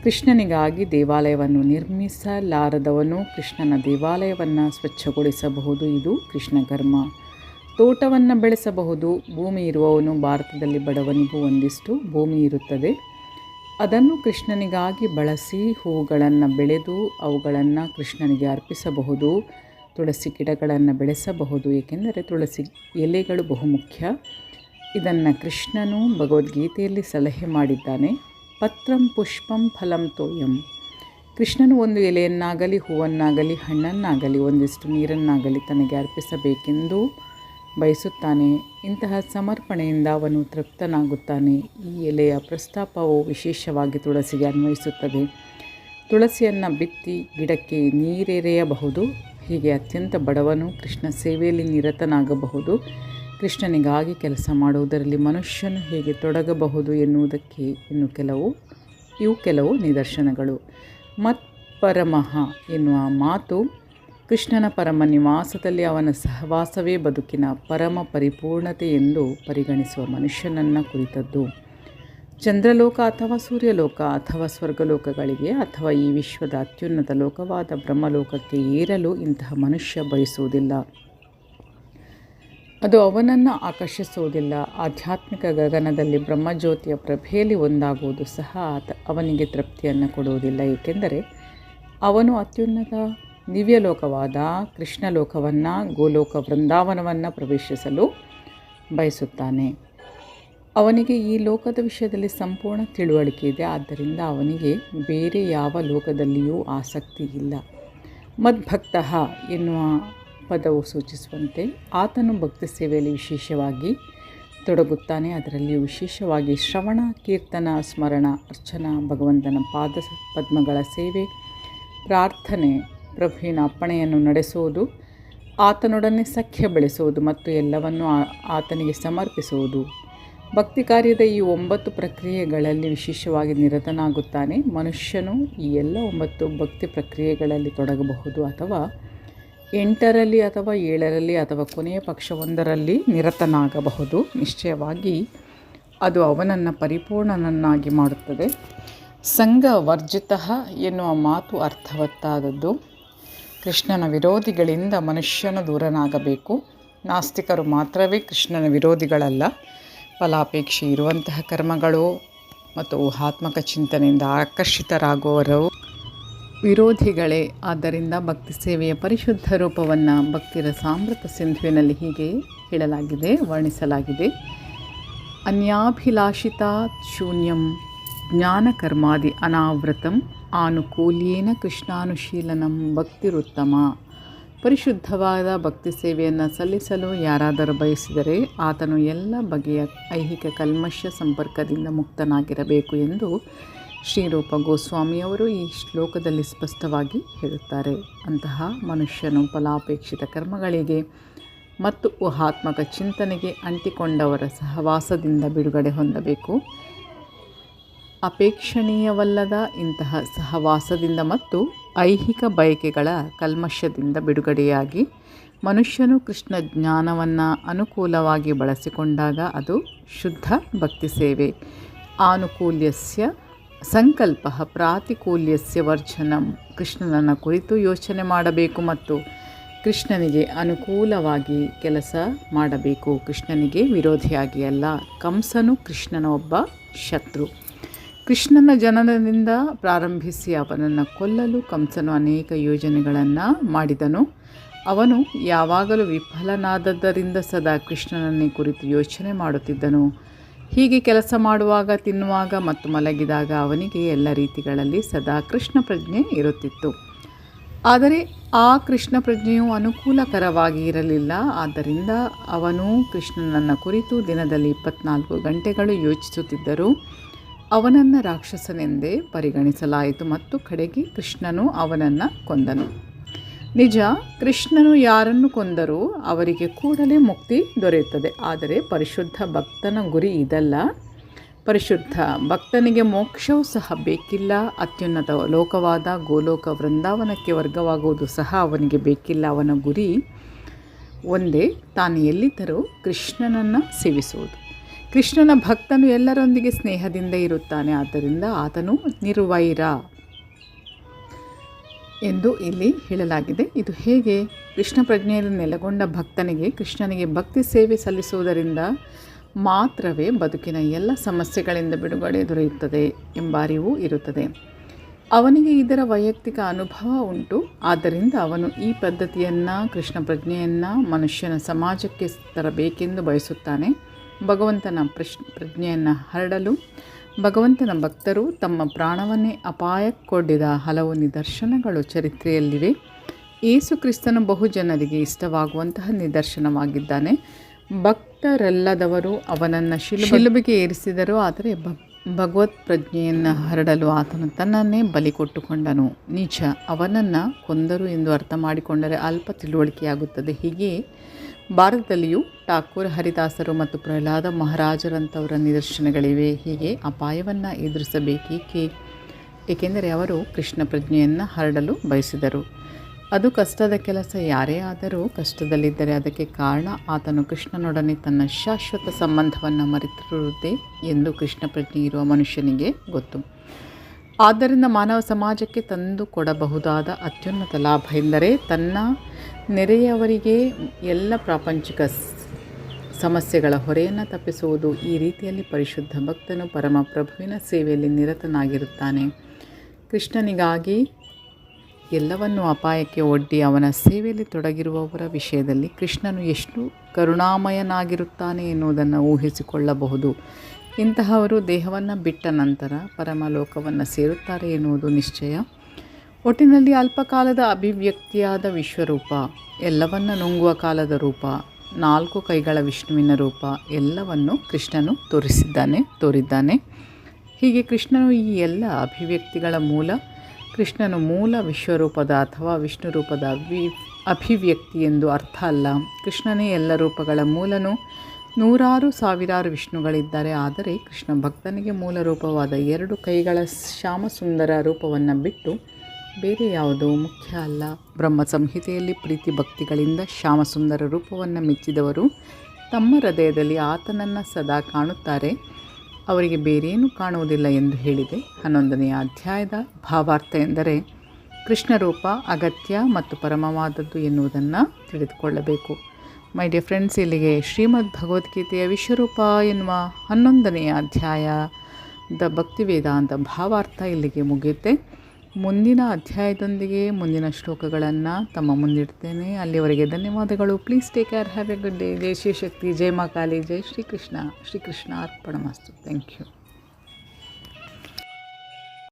ಕೃಷ್ಣನಿಗಾಗಿ ದೇವಾಲಯವನ್ನು ನಿರ್ಮಿಸಲಾರದವನು ಕೃಷ್ಣನ ದೇವಾಲಯವನ್ನು ಸ್ವಚ್ಛಗೊಳಿಸಬಹುದು. ಇದು ಕೃಷ್ಣ ಕರ್ಮ. ತೋಟವನ್ನು ಬೆಳೆಸಬಹುದು. ಭೂಮಿ ಇರುವವನು, ಭಾರತದಲ್ಲಿ ಬಡವನಿಗೂ ಒಂದಿಷ್ಟು ಭೂಮಿ ಇರುತ್ತದೆ, ಅದನ್ನು ಕೃಷ್ಣನಿಗಾಗಿ ಬಳಸಿ ಹೂಗಳನ್ನು ಬೆಳೆದು ಅವುಗಳನ್ನು ಕೃಷ್ಣನಿಗೆ ಅರ್ಪಿಸಬಹುದು. ತುಳಸಿ ಗಿಡಗಳನ್ನು ಬೆಳೆಸಬಹುದು, ಏಕೆಂದರೆ ತುಳಸಿ ಎಲೆಗಳು ಬಹುಮುಖ್ಯ. ಇದನ್ನು ಕೃಷ್ಣನು ಭಗವದ್ಗೀತೆಯಲ್ಲಿ ಸಲಹೆ ಮಾಡಿದ್ದಾನೆ. ಪತ್ರಂ ಪುಷ್ಪಂ ಫಲಂ ತೋಯಂ. ಕೃಷ್ಣನು ಒಂದು ಎಲೆಯನ್ನಾಗಲಿ ಹೂವನ್ನಾಗಲಿ ಹಣ್ಣನ್ನಾಗಲಿ ಒಂದಿಷ್ಟು ನೀರನ್ನಾಗಲಿ ತನಗೆ ಅರ್ಪಿಸಬೇಕೆಂದು ಬಯಸುತ್ತಾನೆ. ಇಂತಹ ಸಮರ್ಪಣೆಯಿಂದ ಅವನು ತೃಪ್ತನಾಗುತ್ತಾನೆ. ಈ ಎಲೆಯ ಪ್ರಸ್ತಾಪವು ವಿಶೇಷವಾಗಿ ತುಳಸಿಗೆ ಅನ್ವಯಿಸುತ್ತದೆ. ತುಳಸಿಯನ್ನು ಬಿತ್ತಿ ಗಿಡಕ್ಕೆ ನೀರೆರೆಯಬಹುದು. ಹೀಗೆ ಅತ್ಯಂತ ಬಡವನು ಕೃಷ್ಣ ಸೇವೆಯಲ್ಲಿ ನಿರತನಾಗಬಹುದು. ಕೃಷ್ಣನಿಗಾಗಿ ಕೆಲಸ ಮಾಡುವುದರಲ್ಲಿ ಮನುಷ್ಯನು ಹೇಗೆ ತೊಡಗಬಹುದು ಎನ್ನುವುದಕ್ಕೆ ಇವು ಕೆಲವು ನಿದರ್ಶನಗಳು. ಮತ್ಪರಮಃ ಎನ್ನುವ ಮಾತು ಕೃಷ್ಣನ ಪರಮ ನಿವಾಸದಲ್ಲಿ ಅವನ ಸಹವಾಸವೇ ಬದುಕಿನ ಪರಮ ಪರಿಪೂರ್ಣತೆ ಎಂದು ಪರಿಗಣಿಸುವ ಮನುಷ್ಯನನ್ನು ಕುರಿತದ್ದು. ಚಂದ್ರಲೋಕ ಅಥವಾ ಸೂರ್ಯಲೋಕ ಅಥವಾ ಸ್ವರ್ಗಲೋಕಗಳಿಗೆ ಅಥವಾ ಈ ವಿಶ್ವದ ಅತ್ಯುನ್ನತ ಲೋಕವಾದ ಬ್ರಹ್ಮಲೋಕಕ್ಕೆ ಏರಲು ಇಂತಹ ಮನುಷ್ಯ ಬಯಸುವುದಿಲ್ಲ. ಅದು ಅವನನ್ನು ಆಕರ್ಷಿಸುವುದಿಲ್ಲ. ಆಧ್ಯಾತ್ಮಿಕ ಗಗನದಲ್ಲಿ ಬ್ರಹ್ಮಜ್ಯೋತಿಯ ಪ್ರಭೆಯಲ್ಲಿ ಒಂದಾಗುವುದು ಸಹ ಅವನಿಗೆ ತೃಪ್ತಿಯನ್ನು ಕೊಡುವುದಿಲ್ಲ, ಏಕೆಂದರೆ ಅವನು ಅತ್ಯುನ್ನತ ದಿವ್ಯಲೋಕವಾದ ಕೃಷ್ಣಲೋಕವನ್ನು, ಗೋಲೋಕ ವೃಂದಾವನವನ್ನು ಪ್ರವೇಶಿಸಲು ಬಯಸುತ್ತಾನೆ. ಅವನಿಗೆ ಈ ಲೋಕದ ವಿಷಯದಲ್ಲಿ ಸಂಪೂರ್ಣ ತಿಳುವಳಿಕೆ ಇದೆ. ಆದ್ದರಿಂದ ಅವನಿಗೆ ಬೇರೆ ಯಾವ ಲೋಕದಲ್ಲಿಯೂ ಆಸಕ್ತಿ ಇಲ್ಲ. ಮದ್ಭಕ್ತಃ ಎನ್ನುವ ಪದವು ಸೂಚಿಸುವಂತೆ ಆತನು ಭಕ್ತಿ ಸೇವೆಯಲ್ಲಿ ವಿಶೇಷವಾಗಿ ತೊಡಗುತ್ತಾನೆ. ಅದರಲ್ಲಿಯೂ ವಿಶೇಷವಾಗಿ ಶ್ರವಣ, ಕೀರ್ತನ, ಸ್ಮರಣ, ಅರ್ಚನಾ, ಭಗವಂತನ ಪಾದ ಪದ್ಮಗಳ ಸೇವೆ, ಪ್ರಾರ್ಥನೆ, ಪ್ರಭುವಿನ ಅಪ್ಪಣೆಯನ್ನು ನಡೆಸುವುದು, ಆತನೊಡನೆ ಸಖ್ಯ ಬೆಳೆಸುವುದು ಮತ್ತು ಎಲ್ಲವನ್ನೂ ಆತನಿಗೆ ಸಮರ್ಪಿಸುವುದು. ಭಕ್ತಿ ಕಾರ್ಯದ ಈ 9 ಪ್ರಕ್ರಿಯೆಗಳಲ್ಲಿ ವಿಶೇಷವಾಗಿ ನಿರತನಾಗುತ್ತಾನೆ. ಮನುಷ್ಯನು ಈ ಎಲ್ಲ 9 ಭಕ್ತಿ ಪ್ರಕ್ರಿಯೆಗಳಲ್ಲಿ ತೊಡಗಬಹುದು, ಅಥವಾ 8ರಲ್ಲಿ ಅಥವಾ 7ರಲ್ಲಿ ಅಥವಾ ಕೊನೆಯ ಪಕ್ಷ 1ರಲ್ಲಿ ನಿರತನಾಗಬಹುದು. ನಿಶ್ಚಯವಾಗಿ ಅದು ಅವನನ್ನು ಪರಿಪೂರ್ಣನನ್ನಾಗಿ ಮಾಡುತ್ತದೆ. ಸಂಘ ವರ್ಜಿತ ಎನ್ನುವ ಮಾತು ಅರ್ಥವತ್ತಾದದ್ದು. ಕೃಷ್ಣನ ವಿರೋಧಿಗಳಿಂದ ಮನುಷ್ಯನು ದೂರನಾಗಬೇಕು. ನಾಸ್ತಿಕರು ಮಾತ್ರವೇ ಕೃಷ್ಣನ ವಿರೋಧಿಗಳಲ್ಲ. ಫಲಾಪೇಕ್ಷೆ ಇರುವಂತಹ ಕರ್ಮಗಳು ಮತ್ತು ಊಹಾತ್ಮಕ ಚಿಂತನೆಯಿಂದ ಆಕರ್ಷಿತರಾಗುವವರು ವಿರೋಧಿಗಳೇ. ಆದ್ದರಿಂದ ಭಕ್ತಿ ಸೇವೆಯ ಪರಿಶುದ್ಧ ರೂಪವನ್ನು ಭಕ್ತಿ ರಸಾಮೃತ ಸಿಂಧುವಿನಲ್ಲಿ ಹೀಗೆ ಹೇಳಲಾಗಿದೆ, ವರ್ಣಿಸಲಾಗಿದೆ. ಅನ್ಯಾಭಿಲಾಷಿತ ಶೂನ್ಯಂ ಜ್ಞಾನಕರ್ಮಾದಿ ಅನಾವೃತಂ ಆನುಕೂಲ್ಯೇನ ಕೃಷ್ಣಾನುಶೀಲನಂ ಭಕ್ತಿರುತ್ತಮ. ಪರಿಶುದ್ಧವಾದ ಭಕ್ತಿ ಸೇವೆಯನ್ನು ಸಲ್ಲಿಸಲು ಯಾರಾದರೂ ಬಯಸಿದರೆ ಆತನು ಎಲ್ಲ ಬಗೆಯ ಐಹಿಕ ಕಲ್ಮಶ ಸಂಪರ್ಕದಿಂದ ಮುಕ್ತನಾಗಿರಬೇಕು ಎಂದು ಶ್ರೀರೂಪ ಗೋಸ್ವಾಮಿಯವರು ಈ ಶ್ಲೋಕದಲ್ಲಿ ಸ್ಪಷ್ಟವಾಗಿ ಹೇಳುತ್ತಾರೆ. ಅಂತಹ ಮನುಷ್ಯನು ಫಲಾಪೇಕ್ಷಿತ ಕರ್ಮಗಳಿಗೆ ಮತ್ತು ಊಹಾತ್ಮಕ ಚಿಂತನೆಗೆ ಅಂಟಿಕೊಂಡವರ ಸಹವಾಸದಿಂದ ಬಿಡುಗಡೆ ಹೊಂದಬೇಕು. ಅಪೇಕ್ಷಣೀಯವಲ್ಲದ ಇಂತಹ ಸಹವಾಸದಿಂದ ಮತ್ತು ಐಹಿಕ ಬಯಕೆಗಳ ಕಲ್ಮಶದಿಂದ ಬಿಡುಗಡೆಯಾಗಿ ಮನುಷ್ಯನು ಕೃಷ್ಣ ಜ್ಞಾನವನ್ನು ಅನುಕೂಲವಾಗಿ ಬಳಸಿಕೊಂಡಾಗ ಅದು ಶುದ್ಧ ಭಕ್ತಿ ಸೇವೆ. ಆನುಕೂಲ್ಯಸ್ಯ ಸಂಕಲ್ಪ ಪ್ರಾತಿಕೂಲ್ಯಸ್ಯ ವರ್ಜನಂ. ಕೃಷ್ಣನನ್ನು ಕುರಿತು ಯೋಚನೆ ಮಾಡಬೇಕು ಮತ್ತು ಕೃಷ್ಣನಿಗೆ ಅನುಕೂಲವಾಗಿ ಕೆಲಸ ಮಾಡಬೇಕು, ಕೃಷ್ಣನಿಗೆ ವಿರೋಧಿಯಾಗಿ ಅಲ್ಲ. ಕಂಸನು ಕೃಷ್ಣನ ಒಬ್ಬ ಶತ್ರು. ಕೃಷ್ಣನ ಜನನದಿಂದ ಪ್ರಾರಂಭಿಸಿ ಅವನನ್ನು ಕೊಲ್ಲಲು ಕಂಸನು ಅನೇಕ ಯೋಜನೆಗಳನ್ನು ಮಾಡಿದನು. ಅವನು ಯಾವಾಗಲೂ ವಿಫಲನಾದದ್ದರಿಂದ ಸದಾ ಕೃಷ್ಣನನ್ನೇ ಕುರಿತು ಯೋಚನೆ ಮಾಡುತ್ತಿದ್ದನು. ಹೀಗೆ ಕೆಲಸ ಮಾಡುವಾಗ, ತಿನ್ನುವಾಗ ಮತ್ತು ಮಲಗಿದಾಗ ಅವನಿಗೆ ಎಲ್ಲ ರೀತಿಗಳಲ್ಲಿ ಸದಾ ಕೃಷ್ಣ ಪ್ರಜ್ಞೆ ಇರುತ್ತಿತ್ತು. ಆದರೆ ಆ ಕೃಷ್ಣ ಪ್ರಜ್ಞೆಯು ಅನುಕೂಲಕರವಾಗಿ ಇರಲಿಲ್ಲ. ಆದ್ದರಿಂದ ಅವನು ಕೃಷ್ಣನನ್ನು ಕುರಿತು ದಿನದಲ್ಲಿ 24 ಗಂಟೆಗಳು ಯೋಚಿಸುತ್ತಿದ್ದರು. ಅವನನ್ನು ರಾಕ್ಷಸನೆಂದೇ ಪರಿಗಣಿಸಲಾಯಿತು ಮತ್ತು ಕಡೆಗೆ ಕೃಷ್ಣನು ಅವನನ್ನು ಕೊಂದನು. ನಿಜ, ಕೃಷ್ಣನು ಯಾರನ್ನು ಕೊಂದರೂ ಅವರಿಗೆ ಕೂಡಲೇ ಮುಕ್ತಿ ದೊರೆಯುತ್ತದೆ. ಆದರೆ ಪರಿಶುದ್ಧ ಭಕ್ತನ ಗುರಿ ಇದಲ್ಲ. ಪರಿಶುದ್ಧ ಭಕ್ತನಿಗೆ ಮೋಕ್ಷವೂ ಸಹ ಬೇಕಿಲ್ಲ. ಅತ್ಯುನ್ನತ ಲೋಕವಾದ ಗೋಲೋಕ ವೃಂದಾವನಕ್ಕೆ ವರ್ಗವಾಗುವುದು ಸಹ ಅವನಿಗೆ ಬೇಕಿಲ್ಲ. ಅವನ ಗುರಿ ಒಂದೇ, ತಾನು ಎಲ್ಲಿದ್ದರೂ ಕೃಷ್ಣನನ್ನು ಸೇವಿಸುವುದು. ಕೃಷ್ಣನ ಭಕ್ತನು ಎಲ್ಲರೊಂದಿಗೆ ಸ್ನೇಹದಿಂದ ಇರುತ್ತಾನೆ. ಆದ್ದರಿಂದ ಆತನು ನಿರ್ವೈರ ಎಂದು ಇಲ್ಲಿ ಹೇಳಲಾಗಿದೆ. ಇದು ಹೇಗೆ? ಕೃಷ್ಣ ಪ್ರಜ್ಞೆಯಲ್ಲಿ ನೆಲೆಗೊಂಡ ಭಕ್ತನಿಗೆ ಕೃಷ್ಣನಿಗೆ ಭಕ್ತಿ ಸೇವೆ ಸಲ್ಲಿಸುವುದರಿಂದ ಮಾತ್ರವೇ ಬದುಕಿನ ಎಲ್ಲ ಸಮಸ್ಯೆಗಳಿಂದ ಬಿಡುಗಡೆ ದೊರೆಯುತ್ತದೆ ಎಂಬ ಅರಿವು ಇರುತ್ತದೆ. ಅವನಿಗೆ ಇದರ ವೈಯಕ್ತಿಕ ಅನುಭವ ಉಂಟು. ಆದ್ದರಿಂದ ಅವನು ಈ ಪದ್ಧತಿಯನ್ನು, ಕೃಷ್ಣ ಪ್ರಜ್ಞೆಯನ್ನು ಮನುಷ್ಯನ ಸಮಾಜಕ್ಕೆ ತರಬೇಕೆಂದು ಬಯಸುತ್ತಾನೆ. ಭಗವಂತನ ಪ್ರಜ್ಞೆಯನ್ನು ಹರಡಲು ಭಗವಂತನ ಭಕ್ತರು ತಮ್ಮ ಪ್ರಾಣವನ್ನೇ ಅಪಾಯಕ್ಕೊಡ್ಡಿದ ಹಲವು ನಿದರ್ಶನಗಳು ಚರಿತ್ರೆಯಲ್ಲಿವೆ. ಯೇಸು ಕ್ರಿಸ್ತನು ಬಹು ಜನರಿಗೆ ಇಷ್ಟವಾಗುವಂತಹ ನಿದರ್ಶನವಾಗಿದ್ದಾನೆ. ಭಕ್ತರೆಲ್ಲದವರು ಅವನನ್ನು ಶಿಲುಬೆಗೆ ಏರಿಸಿದರು. ಆದರೆ ಭಗವತ್ ಪ್ರಜ್ಞೆಯನ್ನು ಹರಡಲು ಆತನು ತನ್ನನ್ನೇ ಬಲಿ ಕೊಟ್ಟುಕೊಂಡನು. ನಿಜ, ಅವನನ್ನು ಕೊಂದರು ಎಂದು ಅರ್ಥ ಮಾಡಿಕೊಂಡರೆ ಅಲ್ಪ ತಿಳುವಳಿಕೆಯಾಗುತ್ತದೆ. ಹೀಗೆಯೇ ಭಾರತದಲ್ಲಿಯೂ ಠಾಕೂರ್ ಹರಿದಾಸರು ಮತ್ತು ಪ್ರಹ್ಲಾದ ಮಹಾರಾಜರಂಥವರ ನಿದರ್ಶನಗಳಿವೆ. ಹೀಗೆ ಅಪಾಯವನ್ನು ಎದುರಿಸಬೇಕೇಕೆ? ಏಕೆಂದರೆ ಅವರು ಕೃಷ್ಣ ಪ್ರಜ್ಞೆಯನ್ನು ಹರಡಲು ಬಯಸಿದರು. ಅದು ಕಷ್ಟದ ಕೆಲಸ. ಯಾರೇ ಆದರೂ ಕಷ್ಟದಲ್ಲಿದ್ದರೆ ಅದಕ್ಕೆ ಕಾರಣ ಆತನು ಕೃಷ್ಣನೊಡನೆ ತನ್ನ ಶಾಶ್ವತ ಸಂಬಂಧವನ್ನು ಮರೆತಿರುವುದೇ ಎಂದು ಕೃಷ್ಣ ಪ್ರಜ್ಞೆ ಇರುವ ಮನುಷ್ಯನಿಗೆ ಗೊತ್ತು. ಆದ್ದರಿಂದ ಮಾನವ ಸಮಾಜಕ್ಕೆ ತಂದು ಕೊಡಬಹುದಾದ ಅತ್ಯುನ್ನತ ಲಾಭ ಎಂದರೆ ತನ್ನ ನೆರೆಯವರಿಗೆ ಎಲ್ಲ ಪ್ರಾಪಂಚಿಕ ಸಮಸ್ಯೆಗಳ ಹೊರೆಯನ್ನು ತಪ್ಪಿಸುವುದು. ಈ ರೀತಿಯಲ್ಲಿ ಪರಿಶುದ್ಧ ಭಕ್ತನು ಪರಮಪ್ರಭುವಿನ ಸೇವೆಯಲ್ಲಿ ನಿರತನಾಗಿರುತ್ತಾನೆ. ಕೃಷ್ಣನಿಗಾಗಿ ಎಲ್ಲವನ್ನೂ ಅಪಾಯಕ್ಕೆ ಒಡ್ಡಿ ಅವನ ಸೇವೆಯಲ್ಲಿ ತೊಡಗಿರುವವರ ವಿಷಯದಲ್ಲಿ ಕೃಷ್ಣನು ಎಷ್ಟು ಕರುಣಾಮಯನಾಗಿರುತ್ತಾನೆ ಎನ್ನುವುದನ್ನು ಊಹಿಸಿಕೊಳ್ಳಬಹುದು. ಇಂತಹವರು ದೇಹವನ್ನು ಬಿಟ್ಟ ನಂತರ ಪರಮಲೋಕವನ್ನು ಸೇರುತ್ತಾರೆ ಎನ್ನುವುದು ನಿಶ್ಚಯ. ಒಟ್ಟಿನಲ್ಲಿ ಅಲ್ಪಕಾಲದ ಅಭಿವ್ಯಕ್ತಿಯಾದ ವಿಶ್ವರೂಪ, ಎಲ್ಲವನ್ನು ನುಂಗುವ ಕಾಲದ ರೂಪ, 4 ಕೈಗಳ ವಿಷ್ಣುವಿನ ರೂಪ ಎಲ್ಲವನ್ನು ಕೃಷ್ಣನು ತೋರಿದ್ದಾನೆ. ಹೀಗೆ ಕೃಷ್ಣನು ಈ ಎಲ್ಲ ಅಭಿವ್ಯಕ್ತಿಗಳ ಮೂಲ. ಕೃಷ್ಣನು ಮೂಲ ವಿಶ್ವರೂಪದ ಅಥವಾ ವಿಷ್ಣು ರೂಪದ ಅಭಿವ್ಯಕ್ತಿ ಎಂದು ಅರ್ಥ ಅಲ್ಲ. ಕೃಷ್ಣನೇ ಎಲ್ಲ ರೂಪಗಳ ಮೂಲನು. 100,000 ವಿಷ್ಣುಗಳಿದ್ದಾರೆ. ಆದರೆ ಕೃಷ್ಣ ಭಕ್ತನಿಗೆ ಮೂಲ ರೂಪವಾದ 2 ಕೈಗಳ ಶ್ಯಾಮಸುಂದರ ರೂಪವನ್ನು ಬಿಟ್ಟು ಬೇರೆ ಯಾವುದೂ ಮುಖ್ಯ ಅಲ್ಲ. ಬ್ರಹ್ಮ ಸಂಹಿತೆಯಲ್ಲಿ ಪ್ರೀತಿ ಭಕ್ತಿಗಳಿಂದ ಶ್ಯಾಮಸುಂದರ ರೂಪವನ್ನು ಮೆಚ್ಚಿದವರು ತಮ್ಮ ಹೃದಯದಲ್ಲಿ ಆತನನ್ನು ಸದಾ ಕಾಣುತ್ತಾರೆ. ಅವರಿಗೆ ಬೇರೇನೂ ಕಾಣುವುದಿಲ್ಲ ಎಂದು ಹೇಳಿದೆ. 11ನೇ ಅಧ್ಯಾಯದ ಭಾವಾರ್ಥ ಎಂದರೆ ಕೃಷ್ಣ ರೂಪ ಅಗತ್ಯ ಮತ್ತು ಪರಮವಾದದ್ದು ಎನ್ನುವುದನ್ನು ತಿಳಿದುಕೊಳ್ಳಬೇಕು. ಮೈ ಡಿಯರ್ ಫ್ರೆಂಡ್ಸ್, ಇಲ್ಲಿಗೆ ಶ್ರೀಮದ್ ಭಗವದ್ಗೀತೆಯ ವಿಶ್ವರೂಪ ಎನ್ನುವ 11ನೇ ಅಧ್ಯಾಯದ ಭಕ್ತಿ ವೇದಾಂತ ಭಾವಾರ್ಥ ಇಲ್ಲಿಗೆ ಮುಗಿಯುತ್ತೆ. ಮುಂದಿನ ಅಧ್ಯಾಯದೊಂದಿಗೆ ಮುಂದಿನ ಶ್ಲೋಕಗಳನ್ನು ತಮ್ಮ ಮುಂದಿಡ್ತೇನೆ. ಅಲ್ಲಿವರೆಗೆ ಧನ್ಯವಾದಗಳು. Please take care. Have a good day. ಜೈ ಶ್ರೀ ಶಕ್ತಿ, ಜೈ ಮಾ ಕಾಳಿ, ಜೈ ಶ್ರೀಕೃಷ್ಣ. ಶ್ರೀಕೃಷ್ಣ ಅರ್ಪಣಮಸ್ತು. Thank you.